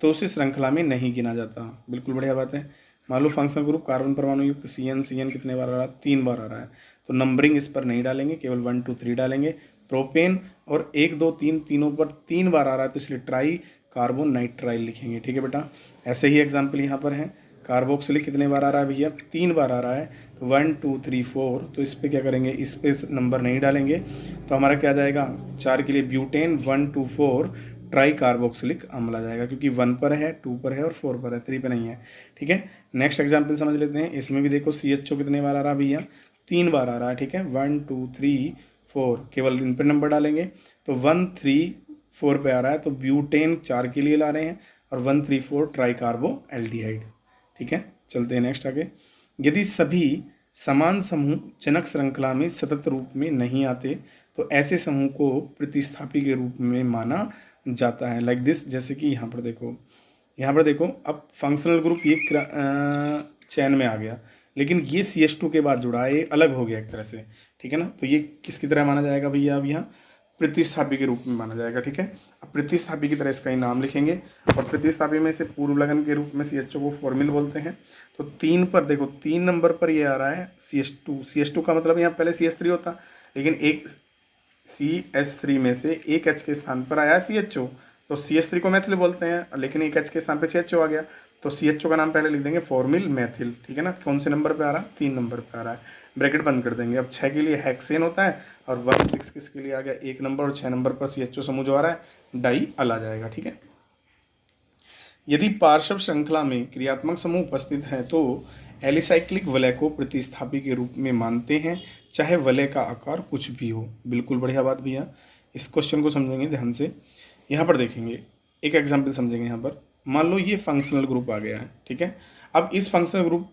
A: तो उसे श्रृंखला में नहीं गिना जाता। बिल्कुल बढ़िया बात है। मान लो फंक्शनल ग्रुप कार्बन परमाणु युक्त CN कितने बार आ रहा है, 3 बार आ रहा है, तो नंबरिंग इस पर नहीं डालेंगे, केवल 1 2 3 डालेंगे। प्रोपेन और 1 2 3 तीनों पर 3 बार आ रहा है, तो इसलिए ट्राई कार्बोन नाइट्राइल लिखेंगे। ठीक है बेटा, ऐसे ही एग्जाम्पल यहाँ पर है, कार्बोक्सिलिक कितने बार आ रहा है भैया, 3 बार आ रहा है, तो 1 2 3 4, तो इस पर क्या करेंगे, इस पर नंबर नहीं डालेंगे, तो हमारा क्या जाएगा, 4 के लिए ब्यूटेन, 1 2 4 ट्राई कार्बोक्सिलिक अम्ल आ जाएगा, क्योंकि 1 पर है, 2 पर है और 4 पर है, 3 पर नहीं है। ठीक है, नेक्स्ट एग्जाम्पल समझ लेते हैं। इसमें भी देखो CHO कितने बार आ रहा है भैया, 3 बार आ रहा है। ठीक है, 1 2 3 4, केवल इन पर नंबर डालेंगे, तो 1 3 4 पे आ रहा है, तो ब्यूटेन 4 के लिए ला रहे हैं, और 1 3 4 ट्राई कार्बो एल्डिहाइड। ठीक है, चलते हैं नेक्स्ट आगे। यदि सभी समान समूह जनक श्रृंखला में सतत रूप में नहीं आते तो ऐसे समूह को प्रतिस्थापी के रूप में माना जाता है, लाइक दिस। जैसे कि यहाँ पर देखो, अब फंक्शनल ग्रुप ये चैन में आ गया, लेकिन ये CH2 के बाद जुड़ा है, ये अलग हो गया एक तरह से। ठीक है ना, तो ये किसकी तरह माना जाएगा भैया, अब यहाँ प्रतिस्थापी के रूप में माना जाएगा। ठीक है, अब प्रतिस्थापी की तरह इसका ही नाम लिखेंगे, और प्रतिस्थापी में से पूर्व लगन के रूप में CHO को फॉर्मिल बोलते हैं। तो 3 पर देखो, 3 नंबर पर ये आ रहा है CH2 का मतलब यहाँ पहले CH3 होता, लेकिन एक CH3 में से एक H के स्थान पर आया है CHO, तो CH3 को मैथिल बोलते हैं, लेकिन एक H के स्थान पर CHO आ गया, तो CHO का नाम पहले लिख देंगे फॉर्मिल मैथिल। ठीक है ना, कौन से नंबर पे आ रहा है, 3 नंबर पे आ रहा है, ब्रैकेट बंद कर देंगे। अब 6 के लिए हेक्सेन होता है, और 1 6 किसके लिए आ गया, 1 नंबर, और 6 नंबर पर CHO समूह जो आ रहा है डाई अल आ जाएगा। ठीक है, यदि पार्श्व श्रृंखला में क्रियात्मक समूह उपस्थित है तो एलिसाइक्लिक वलय को प्रतिस्थापी के रूप में मानते हैं, चाहे वलय का आकार कुछ भी हो। बिल्कुल बढ़िया बात भैया, इस क्वेश्चन को समझेंगे ध्यान से। यहाँ पर देखेंगे, एक एग्जाम्पल समझेंगे। यहाँ पर मान लो ये फंक्शनल ग्रुप आ गया है। ठीक है, अब इस फंक्शनल ग्रुप,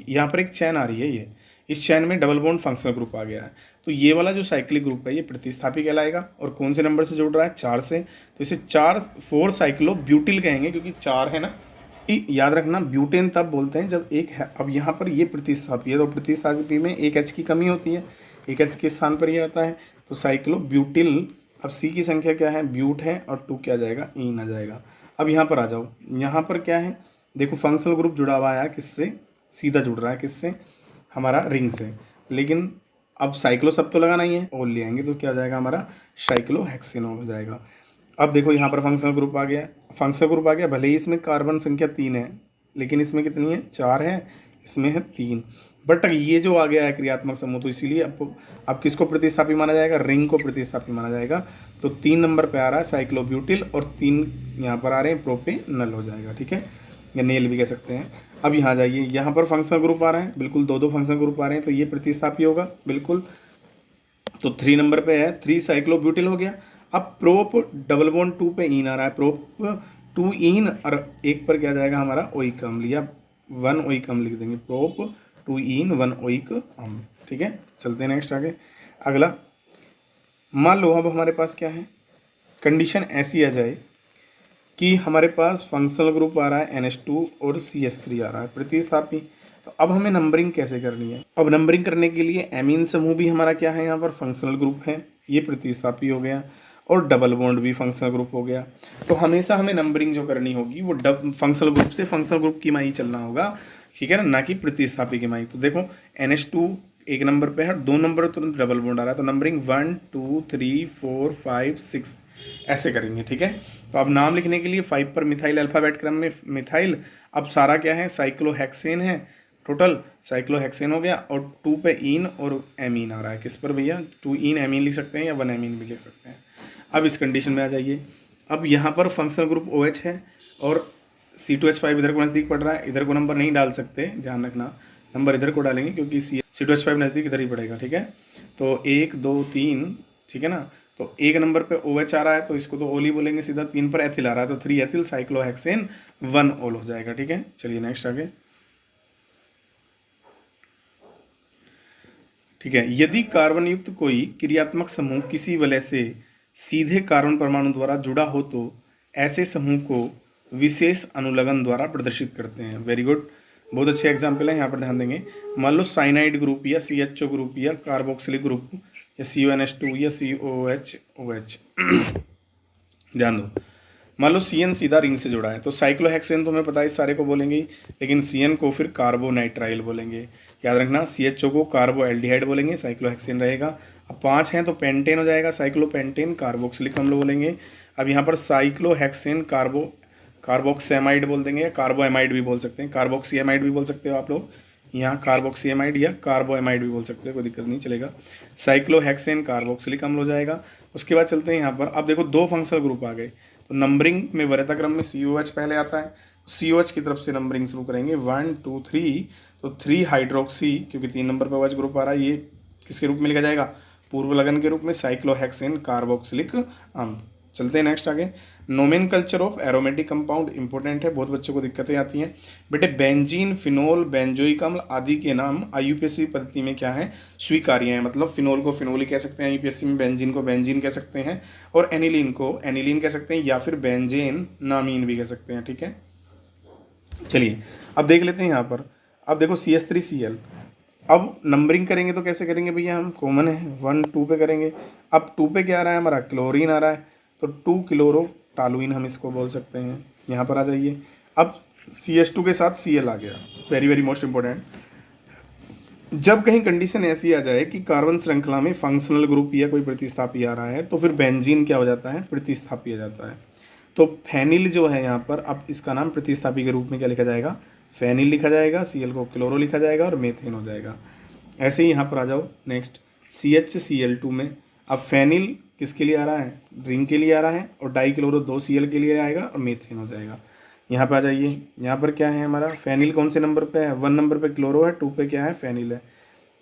A: यहाँ पर एक चैन आ रही है, ये इस चैन में डबल बॉन्ड फंक्शनल ग्रुप आ गया है, तो ये वाला जो साइक्लिक ग्रुप है ये प्रतिस्थापी कहलाएगा। और कौन से नंबर से जोड़ रहा है, 4 से, तो इसे 4 साइक्लो ब्यूटिल कहेंगे, क्योंकि 4 है ना। याद रखना, ब्यूटेन तब बोलते हैं जब एक है। अब यहाँ पर ये प्रतिस्थापी है, तो प्रतिस्थापी में एक H की कमी होती है, एक H के स्थान पर ये आता है, तो साइक्लो ब्यूटिल। अब C की संख्या क्या है, ब्यूट है, और 2 क्या जाएगा, ईन आ जाएगा। अब यहाँ पर आ जाओ, यहाँ पर क्या है, देखो फंक्शनल ग्रुप जुड़ा हुआ है किससे, सीधा जुड़ रहा है किससे, हमारा रिंग से, लेकिन अब साइक्लो सब तो लगाना ही है, और ले आएंगे तो क्या हो जाएगा, हमारा साइक्लोहेक्सेनॉल हो जाएगा। अब देखो यहाँ पर फंक्शनल ग्रुप आ गया, भले ही इसमें कार्बन संख्या 3 है, लेकिन इसमें कितनी है, 4 है, इसमें है 3, बट ये जो आ गया है क्रियात्मक समूह, तो इसीलिए अब किसको प्रतिस्थापी माना जाएगा, रिंग को प्रतिस्थापी माना जाएगा। तो 3 नंबर पे आ रहा है साइक्लोब्यूटिल, और 3 यहाँ पर आ रहे हैं प्रोपेनल हो जाएगा। ठीक है, या नेल भी कह सकते हैं। अब यहाँ जाइए, यहाँ पर फंक्शनल ग्रुप आ रहा है, बिल्कुल 2 फंक्शनल ग्रुप आ रहे हैं, तो ये प्रतिस्थापी होगा बिल्कुल। तो 3 नंबर पे है, 3 साइक्लोब्यूटिल हो गया। अब प्रोप डबल बॉन्ड 2 पे ईन आ रहा है, प्रोप 2 ईन, और 1 पर क्या जाएगा हमारा ओइक अम्ल, या 1 ओइक अम्ल लिख देंगे, प्रोप 2 ईन 1 ओइक अम्ल। ठीक है, चलते हैं नेक्स्ट आगे। अगला मान लो अब हमारे पास क्या है, कंडीशन ऐसी आ जाए कि हमारे पास फंक्शनल ग्रुप आ रहा है NH2 और CH3 आ रहा है प्रतिस्थापी। तो अब हमें नंबरिंग कैसे करनी है, अब नंबरिंग करने के लिए एमीन समूह भी हमारा क्या है, यहाँ पर फंक्शनल ग्रुप है, ये प्रतिस्थापी हो गया, और डबल बॉन्ड भी फंक्शनल ग्रुप हो गया। तो हमेशा हमें नंबरिंग जो करनी होगी वो फंक्शनल ग्रुप से फंक्शनल ग्रुप की माई चलना होगा, ठीक है ना, ना कि प्रतिस्थापी की माई। तो देखो NH2 एक नंबर पे है, 2 नंबर तुरंत डबल बॉन्ड आ रहा है, तो नंबरिंग 1 2 3 4 5 6 ऐसे करेंगे, ठीक है। तो अब नाम लिखने के लिए 5 पर मिथाइल अल्फ़ाबेट क्रम में मिथाइल, अब सारा क्या है, साइक्लोहेक्सेन है, टोटल साइक्लोहेक्सेन हो गया, और 2 पे इन और एमीन आ रहा है। किस पर भैया, 2 इन एमीन लिख सकते हैं या 1 एमीन भी लिख सकते हैं। अब इस कंडीशन में आ जाइए। अब यहाँ पर फंक्शनल ग्रुप OH है और C2H5 इधर को नज़दीक पड़ रहा है, इधर को नंबर नहीं डाल सकते, ध्यान रखना, नंबर इधर को डालेंगे क्योंकि C2H5 नज़दीक इधर ही पड़ेगा, ठीक है। तो 1 2 3, ठीक है ना। तो एक नंबर पे OH आ रहा है तो इसको तो ओली बोलेंगे सीधा, 3 पर एथिल आ रहा है तो 3 एथिल साइक्लोहेक्सेन 1 ओल हो जाएगा, ठीक है। चलिए नेक्स्ट आगे, ठीक है। यदि कार्बन युक्त कोई क्रियात्मक समूह किसी वलय से सीधे कार्बन परमाणु द्वारा जुड़ा हो तो ऐसे समूह को विशेष अनुलग्न द्वारा प्रदर्शित करते हैं। वेरी गुड, बहुत अच्छे एग्जाम्पल है, यहाँ पर ध्यान देंगे। मान लो साइनाइड ग्रुप या CHO ग्रुप या कार्बोक्सिलिक ग्रुप या CONH2 या COOH ध्यान दो। मान लो CN सीधा रिंग से जुड़ा है तो साइक्लोहेक्सेन तो हमें पता है इस सारे को बोलेंगे ही, लेकिन CN को फिर कार्बोनाइट्राइल बोलेंगे, याद रखना। CHO को कार्बोएल्डिहाइड बोलेंगे, साइक्लोहेक्सेन रहेगा। अब 5 हैं तो पेंटेन हो जाएगा, साइक्लोपेंटेन, कार्बोक्सिलिक अम्ल बोलेंगे। अब यहाँ पर साइक्लोहेक्सेन कार्बोक्सेमाइड बोल देंगे, या कार्बोएमाइड भी बोल सकते हैं, कार्बोक्सीएमाइड भी बोल सकते हो आप लोग, यहाँ कार्बोक्सीएमाइड या कार्बोएमाइड भी बोल सकते हो, कोई दिक्कत नहीं, चलेगा। साइक्लोहेक्सेन कार्बोक्सिलिक अम्ल हो जाएगा। उसके बाद चलते हैं यहाँ पर, अब देखो 2 फंक्शनल ग्रुप आ गए, तो नंबरिंग में वरीयता क्रम में COH पहले आता है, COH की तरफ से नंबरिंग शुरू करेंगे 1 2 3, तो 3 हाइड्रोक्सी, क्योंकि 3 नंबर पर OH ग्रुप आ रहा है, ये किसके रूप में लिखा जाएगा, पूर्व लगन के रूप में, साइक्लोहेक्सेन कार्बोक्सिलिक अम्ल। चलते हैं नेक्स्ट आगे। Nomenclature of aromatic compound important है, बहुत बच्चों को दिक्कतें आती हैं बेटे। बेंजीन, फिनोल, बेंजोइक अम्ल आदि के नाम IUPAC पद्धति में क्या है, स्वीकार्य हैं। मतलब फिनोल को फिनोल ही कह सकते हैं IUPAC में, बेंजीन को बेंजीन कह सकते हैं, और एनिलीन को एनिलीन कह सकते हैं, या फिर बेंजेन नामीन भी कह सकते हैं, ठीक है। चलिए अब देख लेते हैं यहाँ पर। अब देखो CH3Cl, अब नंबरिंग करेंगे तो कैसे करेंगे भैया, हम कॉमन है 1 2 पे करेंगे। अब 2 पे क्या आ रहा है हमारा, क्लोरीन आ रहा है, तो 2 क्लोरो टालुइन हम इसको बोल सकते हैं। यहाँ पर आ जाइए। अब CH2 के साथ Cl आ गया, वेरी वेरी मोस्ट इंपॉर्टेंट। जब कहीं कंडीशन ऐसी आ जाए कि कार्बन श्रृंखला में फंक्शनल ग्रुप या कोई प्रतिस्थापी आ रहा है तो फिर बेंजीन क्या हो जाता है, प्रतिस्थापी आ जाता है। तो फेनिल जो है यहाँ पर, अब इसका नाम प्रतिस्थापी के रूप में क्या लिखा जाएगा, फेनिल लिखा जाएगा, Cl को क्लोरो लिखा जाएगा और मेथेन हो जाएगा। ऐसे ही यहाँ पर आ जाओ नेक्स्ट, CHCl2 में अब फेनिल किसके लिए आ रहा है, रिंग के लिए आ रहा है, और डाई क्लोरो 2 Cl के लिए आएगा और मेथेन हो जाएगा। यहाँ पर आ जाइए, यहाँ पर क्या है हमारा, फेनिल कौन से नंबर पे है, 1 नंबर पे क्लोरो है, 2 पे क्या है, फेनिल है,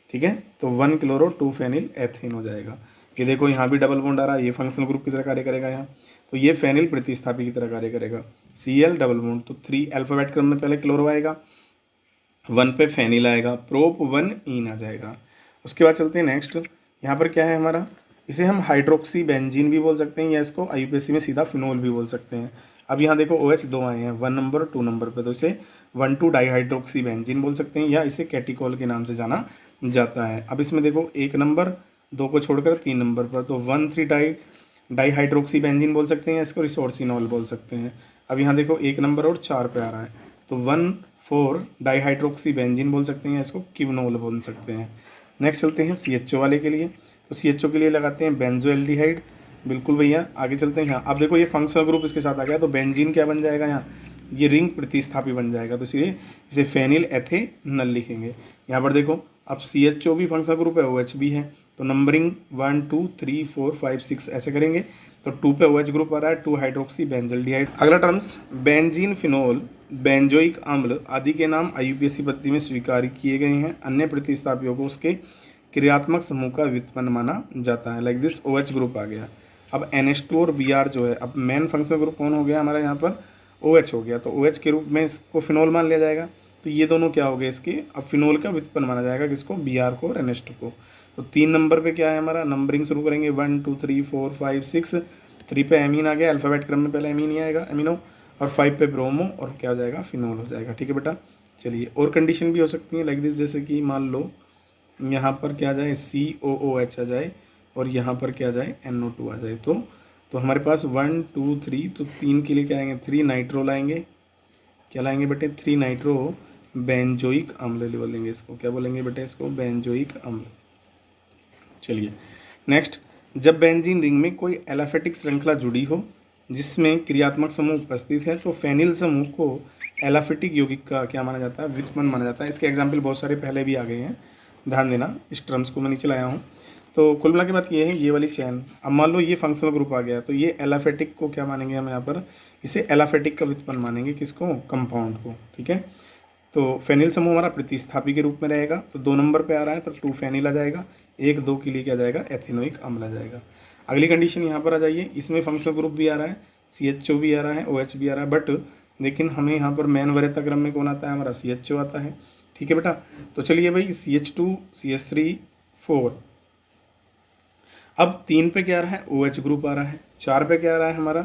A: ठीक है। तो 1 क्लोरो 2 फेनिल एथेन हो जाएगा। ये देखो यहाँ भी डबल बॉन्ड आ रहा है, ये फंक्शनल ग्रुप की तरह कार्य करेगा यहाँ, तो ये फेनिल प्रतिस्थापी की तरह कार्य करेगा। Cl डबल बॉन्ड, तो 3 अल्फाबेट क्रम में पहले क्लोरो आएगा, 1 पे फेनिल आएगा, प्रोप 1 इन आ जाएगा। उसके बाद चलते हैं नेक्स्ट। यहाँ पर क्या है हमारा, इसे हम हाइड्रोक्सी बेंजीन भी बोल सकते हैं, या इसको IUPAC में सीधा फिनोल भी बोल सकते हैं। अब यहाँ देखो OH 2 आए हैं, 1 नंबर 2 नंबर पे, तो इसे 1 2 डाईहाइड्रोक्सी बेंजीन बोल सकते हैं, या इसे कैटिकॉल के नाम से जाना जाता है। अब इसमें देखो 1 नंबर 2 को छोड़कर 3 नंबर पर, तो 1 3 डाईहाइड्रोक्सी बेंजीन बोल सकते हैं, या इसको रिसोर्सिनॉल बोल सकते हैं। अब यहाँ देखो 1 नंबर और 4 पे आ रहा है, तो 1 4 डाईहाइड्रोक्सी बेंजीन बोल सकते हैं, इसको क्यूनोल बोल सकते हैं। नेक्स्ट चलते हैं CHO वाले के लिए, तो CHO के लिए लगाते हैं बेंजोएल्डिहाइड, बिल्कुल भैया। आगे चलते हैं यहाँ, अब देखो ये फंक्शनल ग्रुप इसके साथ आ गया, तो बेंजीन क्या बन जाएगा यहाँ, ये रिंग प्रतिस्थापी बन जाएगा, तो इसलिए इसे फेनिल एथेनल लिखेंगे। यहाँ पर देखो अब CHO भी फंक्शनल ग्रुप है, OH भी है, तो नंबरिंग 1 2 3 4 5 6 ऐसे करेंगे। तो 2 पे OH ग्रुप आ रहा है, 2 हाइड्रोक्सी बेंजल्डिहाइड। अगला टर्म्स, बेंजीन, फिनोल, बेंजोइक अम्ल आदि के नाम IUPAC पद्धति में स्वीकार किए गए हैं। अन्य प्रतिस्थापियों को उसके क्रियात्मक समूह का व्युत्पन्न माना जाता है। लाइक दिस OH ग्रुप आ गया। अब NH2 और Br जो है, अब मेन फंक्शनल ग्रुप कौन हो गया हमारा यहाँ पर, OH हो गया, तो OH के रूप में इसको फिनोल मान लिया जाएगा। तो ये दोनों क्या हो गए इसके, अब फिनोल का व्युत्पन्न माना जाएगा, किसको, Br को और NH2 को। तो 3 नंबर पे क्या है हमारा, नंबरिंग शुरू करेंगे 1 2 3 4 5 6, 3 पे एमीन आ गया, अल्फ़ाबेट क्रम में पहले एमीन ही आएगा, एमिनो, और 5 पे ब्रोमो, और क्या हो जाएगा, फिनोल हो जाएगा, ठीक है बेटा। चलिए और कंडीशन भी हो सकती है लाइक दिस, जैसे कि मान लो यहाँ पर क्या आ जाए, COOH आ जाए, और यहाँ पर क्या आ जाए, NO2 आ जाए, तो तो हमारे पास 1 2 3, तो 3 के लिए क्या आएंगे, 3 नाइट्रो लाएंगे, क्या लाएंगे बेटे, 3 नाइट्रो बेंजोइक अम्ल बोलेंगे इसको, क्या बोलेंगे बेटे इसको, बेंजोइक अम्ल। चलिए नेक्स्ट, जब बेंजीन रिंग में कोई एलाफेटिक श्रृंखला जुड़ी हो जिसमें क्रियात्मक समूह उपस्थित है तो फेनिल समूह को एलाफेटिक यौगिक का क्या माना जाता है, व्युत्पन्न माना जाता है। इसके एग्जाम्पल बहुत सारे पहले भी आ गए हैं, ध्यान देना, इस टर्म्स को मैं नीचे लाया हूँ। तो कुल मिला के बात ये है, ये वाली चैन, अब मान लो ये फंक्शनल ग्रुप आ गया तो ये एलाफेटिक को क्या मानेंगे हम यहाँ पर, इसे एलाफेटिक का व्युत्पन्न मानेंगे, किसको, कंपाउंड को, ठीक है। तो फेनिल समूह हमारा प्रतिस्थापी के रूप में रहेगा, तो 2 नंबर पे आ रहा है तो 2 फेनिल आ जाएगा, 1 2 के लिए क्या आ जाएगा, एथेनोइक अम्ल आ जाएगा। अगली कंडीशन यहाँ पर आ जाइए, इसमें फंक्शनल ग्रुप भी आ रहा है, CHO भी आ रहा है, OH भी आ रहा है, बट लेकिन हमें यहाँ पर मेन वरीयता क्रम में कौन आता है, हमारा CHO आता है, ठीक है बेटा। तो चलिए भाई CH2 CH3 4, अब 3 पे क्या आ रहा है, OH ग्रुप आ रहा है, 4 पे क्या आ रहा है, हमारा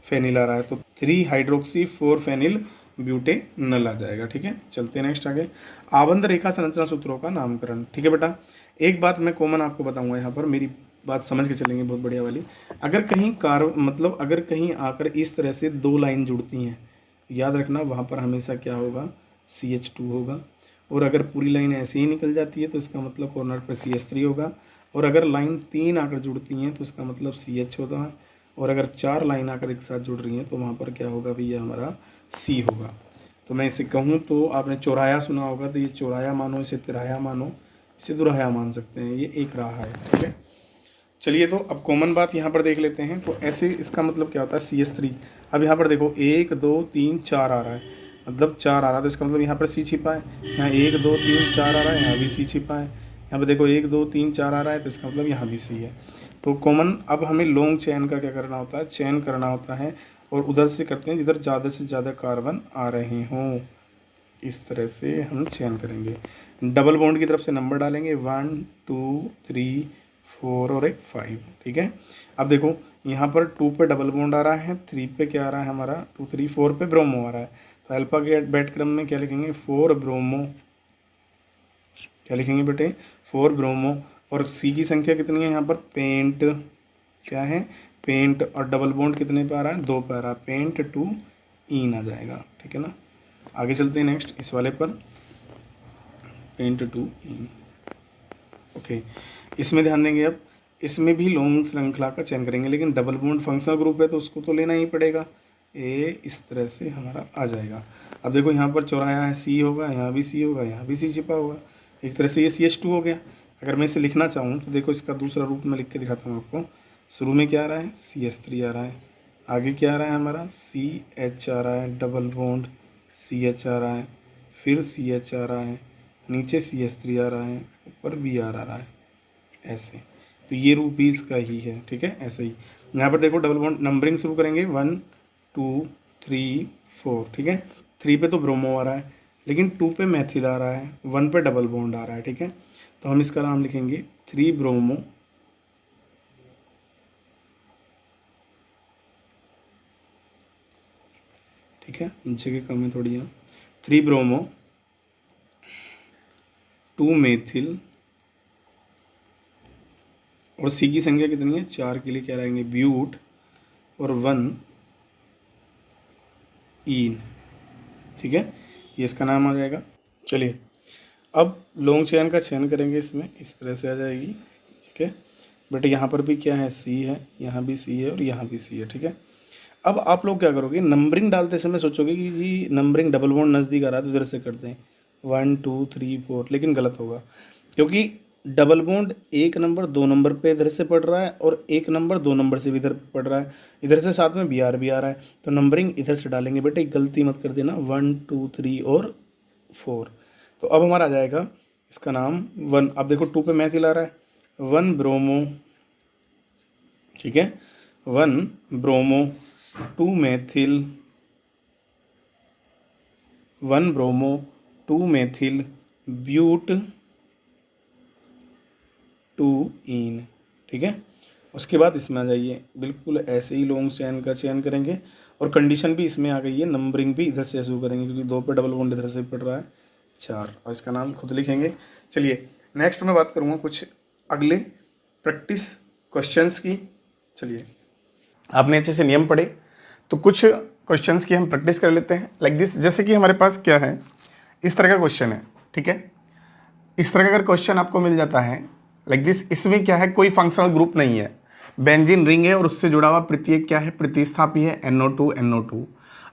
A: फेनिल आ रहा है, तो 3 हाइड्रोक्सी 4 फेनिल ब्यूटेनल आ जाएगा, ठीक है। चलते हैं नेक्स्ट आगे, आबंध रेखा संरचना सूत्रों का नामकरण, ठीक है बेटा। एक बात मैं कॉमन आपको बताऊंगा यहाँ पर, मेरी बात समझ के चलेंगे, बहुत बढ़िया वाली। अगर कहीं मतलब अगर कहीं आकर इस तरह से 2 लाइन जुड़ती हैं, याद रखना वहाँ पर हमेशा क्या होगा, CH2 होगा, और अगर पूरी लाइन ऐसे ही निकल जाती है तो इसका मतलब कॉर्नर पर CH3 होगा, और अगर लाइन 3 आकर जुड़ती हैं तो इसका मतलब CH होता है, और अगर 4 लाइन आकर एक साथ जुड़ रही हैं तो वहाँ पर क्या होगा भैया, हमारा C होगा। तो मैं इसे कहूँ तो आपने चौराया सुना होगा, तो ये चौराया मानो, इसे तिराया मानो, इसे दुराया मान सकते हैं, ये एक राह है, ठीक है। चलिए तो अब कॉमन बात यहाँ पर देख लेते हैं, तो ऐसे इसका मतलब क्या होता है, CH3। अब यहाँ पर देखो 1 2 3 4 आ रहा है, मतलब 4 आ रहा है, तो इसका मतलब यहाँ पर C छिपा है, यहाँ 1 2 3 4 आ रहा है, यहाँ भी C छिपा है, यहाँ पर देखो 1 2 3 4 आ रहा है, तो इसका मतलब यहाँ भी C है। तो कॉमन, अब हमें लॉन्ग चेन का क्या करना होता है, चयन करना होता है, और उधर से करते हैं जिधर ज़्यादा से ज़्यादा कार्बन आ रहे हों, इस तरह से हम चयन करेंगे। डबल बॉन्ड की तरफ से नंबर डालेंगे, 1 2 3 4 और एक 5, ठीक है। अब देखो यहाँ पर 2 पे डबल बॉन्ड आ रहा है, 3 पे क्या आ रहा है हमारा, 2 3 4 पे ब्रोमो आ रहा है, तो अल्फा के बेट क्रम में क्या लिखेंगे, 4 ब्रोमो, क्या लिखेंगे बेटे, 4 ब्रोमो, और C की संख्या कितनी है यहाँ पर, पेंट, क्या है, पेंट, और डबल बॉन्ड कितने पे आ रहा है, 2 पे आ रहा है, पेंट 2 ईन आ जाएगा, ठीक है ना। आगे चलते हैं नेक्स्ट इस वाले पर, पेंट 2 ईन, ओके। इसमें ध्यान देंगे, अब इसमें भी लॉन्ग श्रृंखला का चयन करेंगे, लेकिन डबल बॉन्ड फंक्शनल ग्रुप है तो उसको तो लेना ही पड़ेगा, ए इस तरह से हमारा आ जाएगा। अब देखो यहाँ पर चौराया है, C होगा, यहाँ भी C होगा, यहाँ भी C छिपा होगा, एक तरह से ये CH2 हो गया। अगर मैं इसे लिखना चाहूँ तो देखो इसका दूसरा रूप में लिख के दिखाता हूँ आपको। शुरू में क्या आ रहा है, CH3 आ रहा है, आगे क्या आ रहा है हमारा, CH आ रहा है, डबल बॉन्ड CH आ रहा है, फिर CH आ रहा है, नीचे CH3 आ रहा है, ऊपर Br आ रहा है, ऐसे। तो ये रूप भी इसका ही है, ठीक है, ऐसे ही। यहाँ पर देखो डबल बॉन्ड नंबरिंग शुरू करेंगे, 1 2 3 4, ठीक है। 3 पे तो ब्रोमो आ रहा है, लेकिन 2 पे मैथिल आ रहा है, 1 पे डबल बॉन्ड आ रहा है, ठीक है। तो हम इसका नाम लिखेंगे 3 ब्रोमो, ठीक है, जगह कम है थोड़ी यहाँ, 3 ब्रोमो 2 मेथिल, और C की संख्या कितनी है, 4 के लिए क्या रहेंगे, ब्यूट, और 1 ईन, ठीक है, ये इसका नाम आ जाएगा। चलिए अब लॉन्ग चेन का चयन करेंगे, इसमें इस तरह से आ जाएगी, ठीक है बेटे। यहाँ पर भी क्या है, C है, यहाँ भी C है, और यहाँ भी C है, ठीक है। अब आप लोग क्या करोगे, नंबरिंग डालते समय सोचोगे कि जी नंबरिंग डबल बॉन्ड नज़दीक आ रहा है तो इधर से करते हैं 1 2 3 4, लेकिन गलत होगा, क्योंकि डबल बॉन्ड 1 नंबर 2 नंबर पे इधर से पड़ रहा है, और 1 नंबर 2 नंबर से भी इधर पड़ रहा है, इधर से साथ में Br भी आ रहा है, तो नंबरिंग इधर से डालेंगे बेटे, गलती मत कर देना, 1 2 3 और 4। तो अब हमारा आ जाएगा इसका नाम 1, अब देखो 2 पे मैथिल आ रहा है, 1 ब्रोमो, ठीक है, 1 bromo 2 methyl, 1 bromo 2 methyl but 2 ene, ठीक है। उसके बाद इसमें आ जाइए, बिल्कुल ऐसे ही लॉन्ग चेन का चयन करेंगे, और कंडीशन भी इसमें आ गई है, नंबरिंग भी इधर से शुरू करेंगे, क्योंकि 2 पे डबल बॉन्ड इधर से पड़ रहा है, 4, और इसका नाम खुद लिखेंगे। चलिए नेक्स्ट मैं बात करूँगा कुछ अगले प्रैक्टिस क्वेश्चंस की। चलिए आपने अच्छे से नियम पढ़े, तो कुछ क्वेश्चंस की हम प्रैक्टिस कर लेते हैं लाइक दिस। जैसे कि हमारे पास क्या है, इस तरह का क्वेश्चन है, ठीक है। इस तरह का अगर क्वेश्चन आपको मिल जाता है लाइक दिस, इसमें क्या है, कोई फंक्शनल ग्रुप नहीं है, बेंजीन रिंग है और उससे जुड़ा हुआ प्रत्येक क्या है, प्रतिस्थापी है NO2 NO2।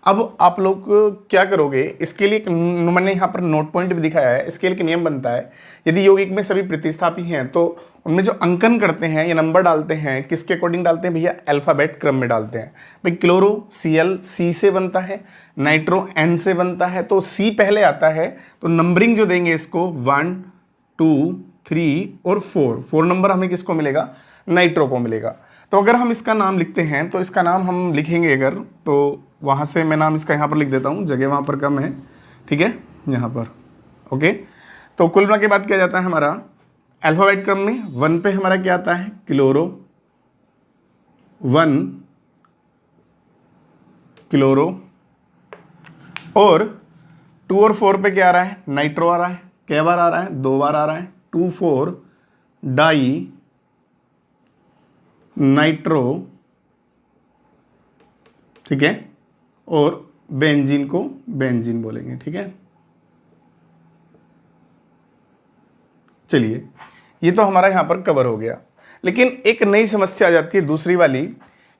A: अब आप लोग क्या करोगे, इसके लिए मैंने यहाँ पर नोट पॉइंट भी दिखाया है। इसके लिए एक नियम बनता है, यदि यौगिक में सभी प्रतिस्थापी हैं तो उनमें जो अंकन करते हैं या नंबर डालते हैं, किसके अकॉर्डिंग डालते हैं भैया, अल्फ़ाबेट क्रम में डालते हैं। भाई क्लोरो Cl C से बनता है, नाइट्रो N से बनता है, तो C पहले आता है, तो नंबरिंग जो देंगे इसको 1 2 3 और 4 नंबर हमें किसको मिलेगा, नाइट्रो को मिलेगा। तो अगर हम इसका नाम लिखते हैं तो इसका नाम हम लिखेंगे अगर, तो वहाँ से मैं नाम इसका यहाँ पर लिख देता हूँ, जगह वहाँ पर कम है, ठीक है, यहाँ पर ओके। तो कुल मिला के बाद क्या जाता है हमारा अल्फ़ाबेट क्रम में, 1 पे हमारा क्या आता है, क्लोरो 1 क्लोरो, और 2 और 4 पे क्या आ रहा है, नाइट्रो आ रहा है। क्या बार आ रहा है, 2 बार आ रहा है, 2 4 डाई नाइट्रो, ठीक है, और बेंजीन को बेंजीन बोलेंगे, ठीक है। चलिए, ये तो हमारा यहाँ पर कवर हो गया। लेकिन एक नई समस्या आ जाती है दूसरी वाली,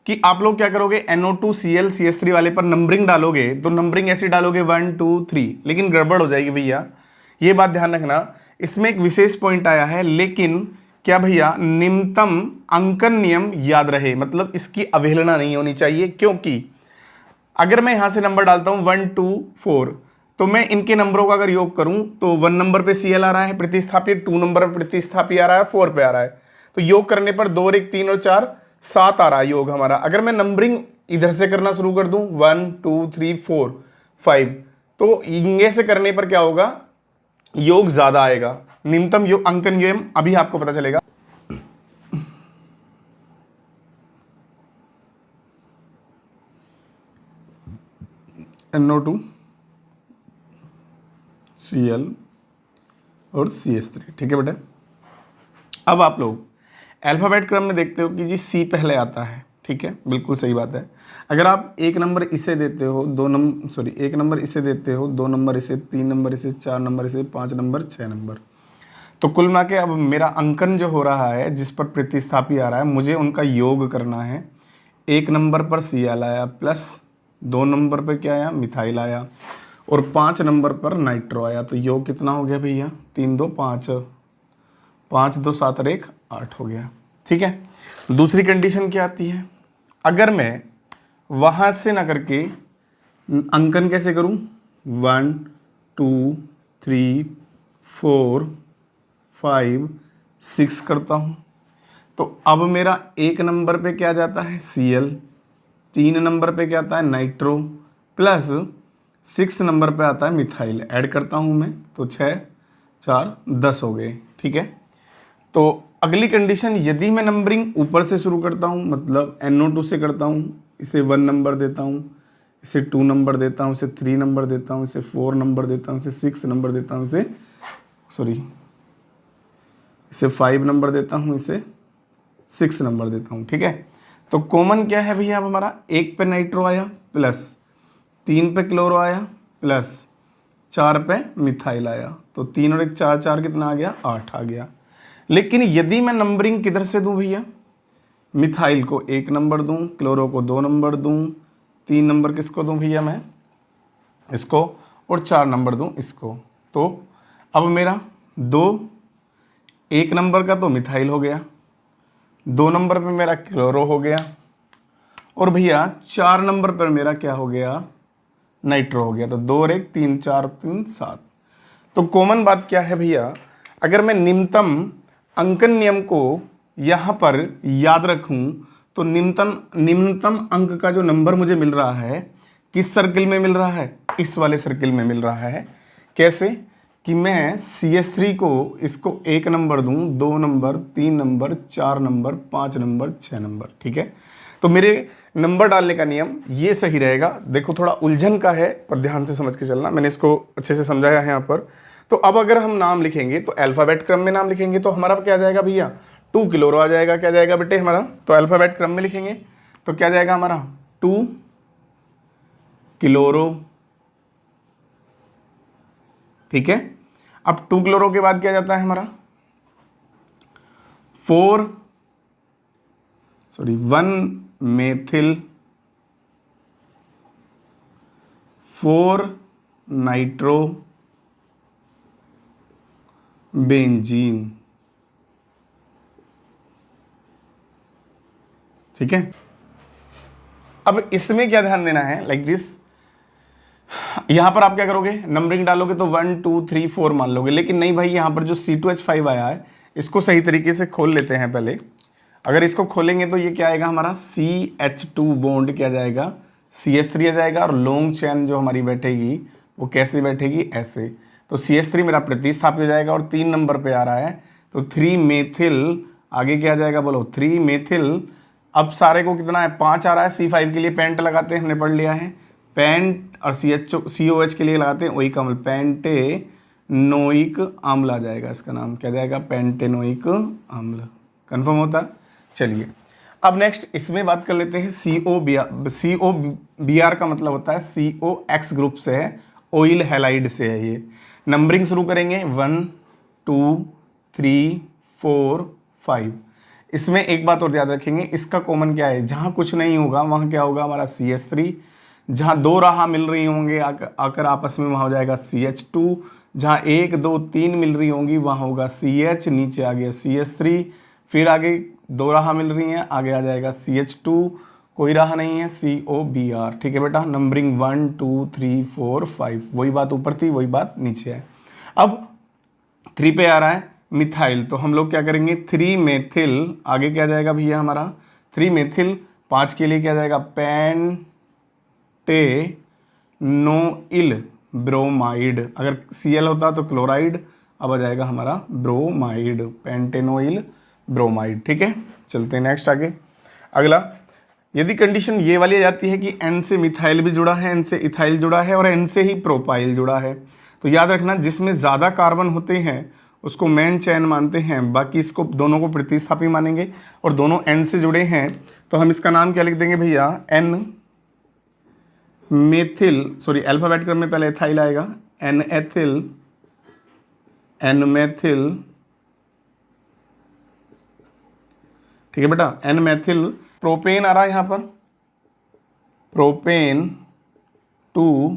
A: कि आप लोग क्या करोगे, NO2 Cl CH3 वाले पर नंबरिंग डालोगे, तो नंबरिंग ऐसी डालोगे 1 2 3, लेकिन गड़बड़ हो जाएगी भैया, ये बात ध्यान रखना। इसमें एक विशेष पॉइंट आया है, लेकिन क्या भैया, निम्नतम अंकन नियम याद रहे, मतलब इसकी अवहेलना नहीं होनी चाहिए। क्योंकि अगर मैं यहां से नंबर डालता हूं 1 2 4, तो मैं इनके नंबरों का अगर योग करूं तो 1 नंबर पे Cl आ रहा है प्रतिस्थापी, 2 नंबर पर प्रतिस्थापी आ रहा है, 4 पे आ रहा है, तो योग करने पर 2 और 1 3 और 4 7 आ रहा है योग हमारा। अगर मैं नंबरिंग इधर से करना शुरू कर दूं 1 2 3 4 5, तो इनगे से करने पर क्या होगा, योग ज्यादा आएगा। निम्नतम योग अंकन नियम अभी आपको पता चलेगा। NO2 Cl और CH3, ठीक है बेटा। अब आप लोग अल्फ़ाबेट क्रम में देखते हो कि जी C पहले आता है, ठीक है, बिल्कुल सही बात है। अगर आप एक नंबर इसे देते हो, एक नंबर इसे देते हो, 2 नंबर इसे, 3 नंबर इसे, 4 नंबर इसे, 5 नंबर, 6 नंबर, तो कुल मिला के अब मेरा अंकन जो हो रहा है, जिस पर प्रतिस्थापी आ रहा है, मुझे उनका योग करना है। 1 नंबर पर Cl आया, प्लस 2 नंबर पर क्या आया, मिथाइल आया, और 5 नंबर पर नाइट्रो आया, तो योग कितना हो गया भैया, 3 2 5, 5 2 7 और 1 8 हो गया, ठीक है। दूसरी कंडीशन क्या आती है, अगर मैं वहाँ से ना करके अंकन कैसे करूँ, 1 2 3 4 5 6 करता हूँ, तो अब मेरा 1 नंबर पे क्या जाता है, Cl, 3 नंबर पे क्या आता है, नाइट्रो, प्लस 6 नंबर पे आता है मिथाइल। ऐड करता हूँ मैं, तो 6 4 10 हो गए, ठीक है। तो अगली कंडीशन, यदि मैं नंबरिंग ऊपर से शुरू करता हूँ, मतलब NO2 से करता हूँ, इसे 1 नंबर देता हूँ, इसे 2 नंबर देता हूँ, इसे 3 नंबर देता हूँ, इसे 4 नंबर देता हूँ, इसे 6 नंबर देता हूँ, इसे 5 नंबर देता हूँ, इसे 6 नंबर देता हूँ, ठीक है। तो कॉमन क्या है भैया, अब हमारा 1 पे नाइट्रो आया, प्लस 3 पे क्लोरो आया, प्लस 4 पे मिथाइल आया, तो 3 और 1 4 4 कितना आ गया, 8 आ गया। लेकिन यदि मैं नंबरिंग किधर से दूं भैया, मिथाइल को 1 नंबर दूं, क्लोरो को 2 नंबर दूं, 3 नंबर किसको दूं भैया मैं, इसको, और 4 नंबर दूं इसको, तो अब मेरा 1 नंबर का तो मिथाइल हो गया, 2 नंबर पे मेरा क्लोरो हो गया, और भैया 4 नंबर पर मेरा क्या हो गया, नाइट्रो हो गया। तो 2 और 1 3 4 3 7। तो कॉमन बात क्या है भैया, अगर मैं निम्नतम अंकन नियम को यहाँ पर याद रखूँ, तो निम्नतम अंक का जो नंबर मुझे मिल रहा है, किस सर्किल में मिल रहा है, इस वाले सर्किल में मिल रहा है। कैसे कि मैं CH3 को इसको 1 नंबर दूं, 2 number, 3 number, 4 number, 5 number, 6 number, ठीक है। तो मेरे नंबर डालने का नियम ये सही रहेगा। देखो थोड़ा उलझन का है, पर ध्यान से समझ के चलना, मैंने इसको अच्छे से समझाया है यहाँ पर। तो अब अगर हम नाम लिखेंगे तो अल्फ़ाबेट क्रम में नाम लिखेंगे, तो हमारा क्या आ जाएगा भैया, 2 क्लोरो आ जाएगा। क्या जाएगा बेटे हमारा, तो अल्फ़ाबेट क्रम में लिखेंगे तो क्या जाएगा हमारा 2 क्लोरो, ठीक है। अब 2 क्लोरो के बाद क्या जाता है हमारा 1 मेथिल 4 नाइट्रो बेंजीन, ठीक है। अब इसमें क्या ध्यान देना है, लाइक दिस, यहां पर आप क्या करोगे, नंबरिंग डालोगे तो 1 2 3 4 मान लोगे, लेकिन नहीं भाई, यहां पर जो C2H5 आया है इसको सही तरीके से खोल लेते हैं पहले। अगर इसको खोलेंगे तो ये क्या आएगा हमारा CH2 बॉन्ड क्या जाएगा CH3 आ जाएगा, और लॉन्ग चेन जो हमारी बैठेगी वो कैसे बैठेगी, ऐसे। तो CH3 मेरा प्रतिस्थापित हो जाएगा और 3 नंबर पे आ रहा है, तो 3 मेथिल, आगे क्या आ जाएगा बोलो 3 मेथिल। अब सारे को कितना है 5 आ रहा है, C5 के लिए पेंट लगाते हैं, हमने पढ़ लिया है पेंट, और COH के लिए लगाते हैं ओइक अम्ल, पेंटेनोइक अम्ल आ जाएगा, इसका नाम क्या जाएगा पेंटेनोइक अम्ल। कन्फर्म होता। चलिए अब नेक्स्ट इसमें बात कर लेते हैं COBr का मतलब होता है COX ग्रुप से है, ऑयल हैलाइड से है ये। नंबरिंग शुरू करेंगे 1 2 3 4 5। इसमें एक बात और याद रखेंगे, इसका कॉमन क्या है, जहाँ कुछ नहीं होगा वहाँ क्या होगा हमारा CH3, जहाँ 2 राह मिल रही होंगे आकर आपस में वहाँ हो जाएगा CH2, जहाँ 1 2 3 मिल रही होंगी वहाँ होगा CH, नीचे आ गया CH3, फिर आगे 2 राह मिल रही हैं, आगे आ जाएगा CH2, कोई राह नहीं है COBr, ठीक है बेटा। नंबरिंग 1 2 3 4 5, वही बात ऊपर थी वही बात नीचे है। अब 3 पे आ रहा है मिथाइल, तो हम लोग क्या करेंगे 3 मेथिल, आगे क्या जाएगा भैया हमारा 3 मेथिल, 5 के लिए क्या जाएगा पेंटेनोइल ब्रोमाइड, अगर Cl होता तो क्लोराइड, अब आ जाएगा हमारा ब्रोमाइड, पेंटेनोइल ब्रोमाइड, ठीक है। चलते हैं नेक्स्ट आगे। अगला, यदि कंडीशन ये वाली आ जाती है कि N से मिथाइल भी जुड़ा है, N से इथाइल जुड़ा है और N से ही प्रोपाइल जुड़ा है, तो याद रखना जिसमें ज़्यादा कार्बन होते हैं उसको मेन चैन मानते हैं, बाकी इसको दोनों को प्रतिस्थापी मानेंगे, और दोनों N से जुड़े हैं तो हम इसका नाम क्या लिख देंगे भैया N मेथिल, सॉरी अल्फाबेट क्रम में पहले एथाइल आएगा, N एथिल, N मेथिल, ठीक है बेटा, N मेथिल प्रोपेन आ रहा है यहाँ पर, प्रोपेन 2,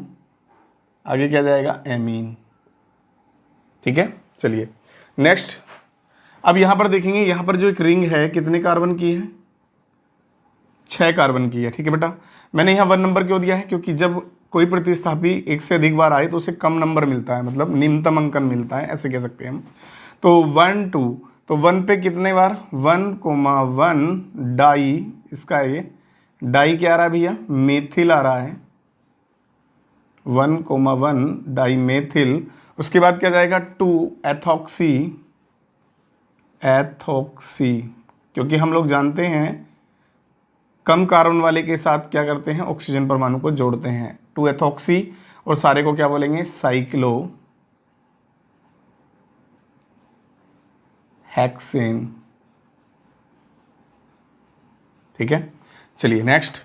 A: आगे क्या जाएगा एमीन, ठीक है। चलिए नेक्स्ट, अब यहाँ पर देखेंगे, यहाँ पर जो एक रिंग है कितने कार्बन की है 6 कार्बन की है, ठीक है बेटा। मैंने यहाँ 1 नंबर क्यों दिया है, क्योंकि जब कोई प्रतिस्थापी एक से अधिक बार आए तो उसे कम नंबर मिलता है, मतलब निम्नतम अंकन मिलता है, ऐसे कह सकते हैं हम। तो 1 2, तो 1 पे कितने बार 1,1 डाई, इसका ये डाई क्या आ रहा है भैया मेथिल आ रहा है, 1,1 डाई मेथिल। उसके बाद क्या जाएगा 2 एथॉक्सी, क्योंकि हम लोग जानते हैं कम कार्बन वाले के साथ क्या करते हैं ऑक्सीजन परमाणु को जोड़ते हैं, 2 एथॉक्सी, और सारे को क्या बोलेंगे साइक्लो हेक्सेन, ठीक है। चलिए नेक्स्ट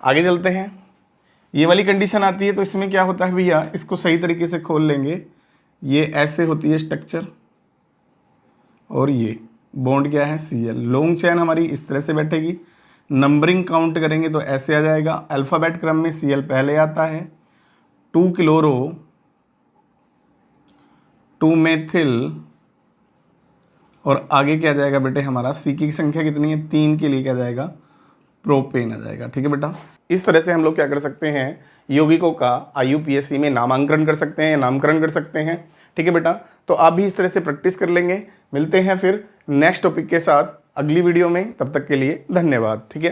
A: आगे चलते हैं। ये वाली कंडीशन आती है तो इसमें क्या होता है भैया, इसको सही तरीके से खोल लेंगे, ये ऐसे होती है स्ट्रक्चर, और ये बॉन्ड क्या है Cl, लॉन्ग चैन हमारी इस तरह से बैठेगी। नंबरिंग काउंट करेंगे तो ऐसे आ जाएगा, अल्फ़ाबेट क्रम में Cl पहले आता है, 2 क्लोरो, 2 मेथिल, और आगे क्या जाएगा बेटे हमारा C की संख्या कितनी है 3 के लिए क्या जाएगा प्रोपेन आ जाएगा, ठीक है बेटा। इस तरह से हम लोग क्या कर सकते हैं यौगिकों का IUPAC में नामांकन कर सकते हैं या नामकरण कर सकते हैं, ठीक है बेटा। तो आप भी इस तरह से प्रैक्टिस कर लेंगे। मिलते हैं फिर नेक्स्ट टॉपिक के साथ अगली वीडियो में, तब तक के लिए धन्यवाद, ठीक है।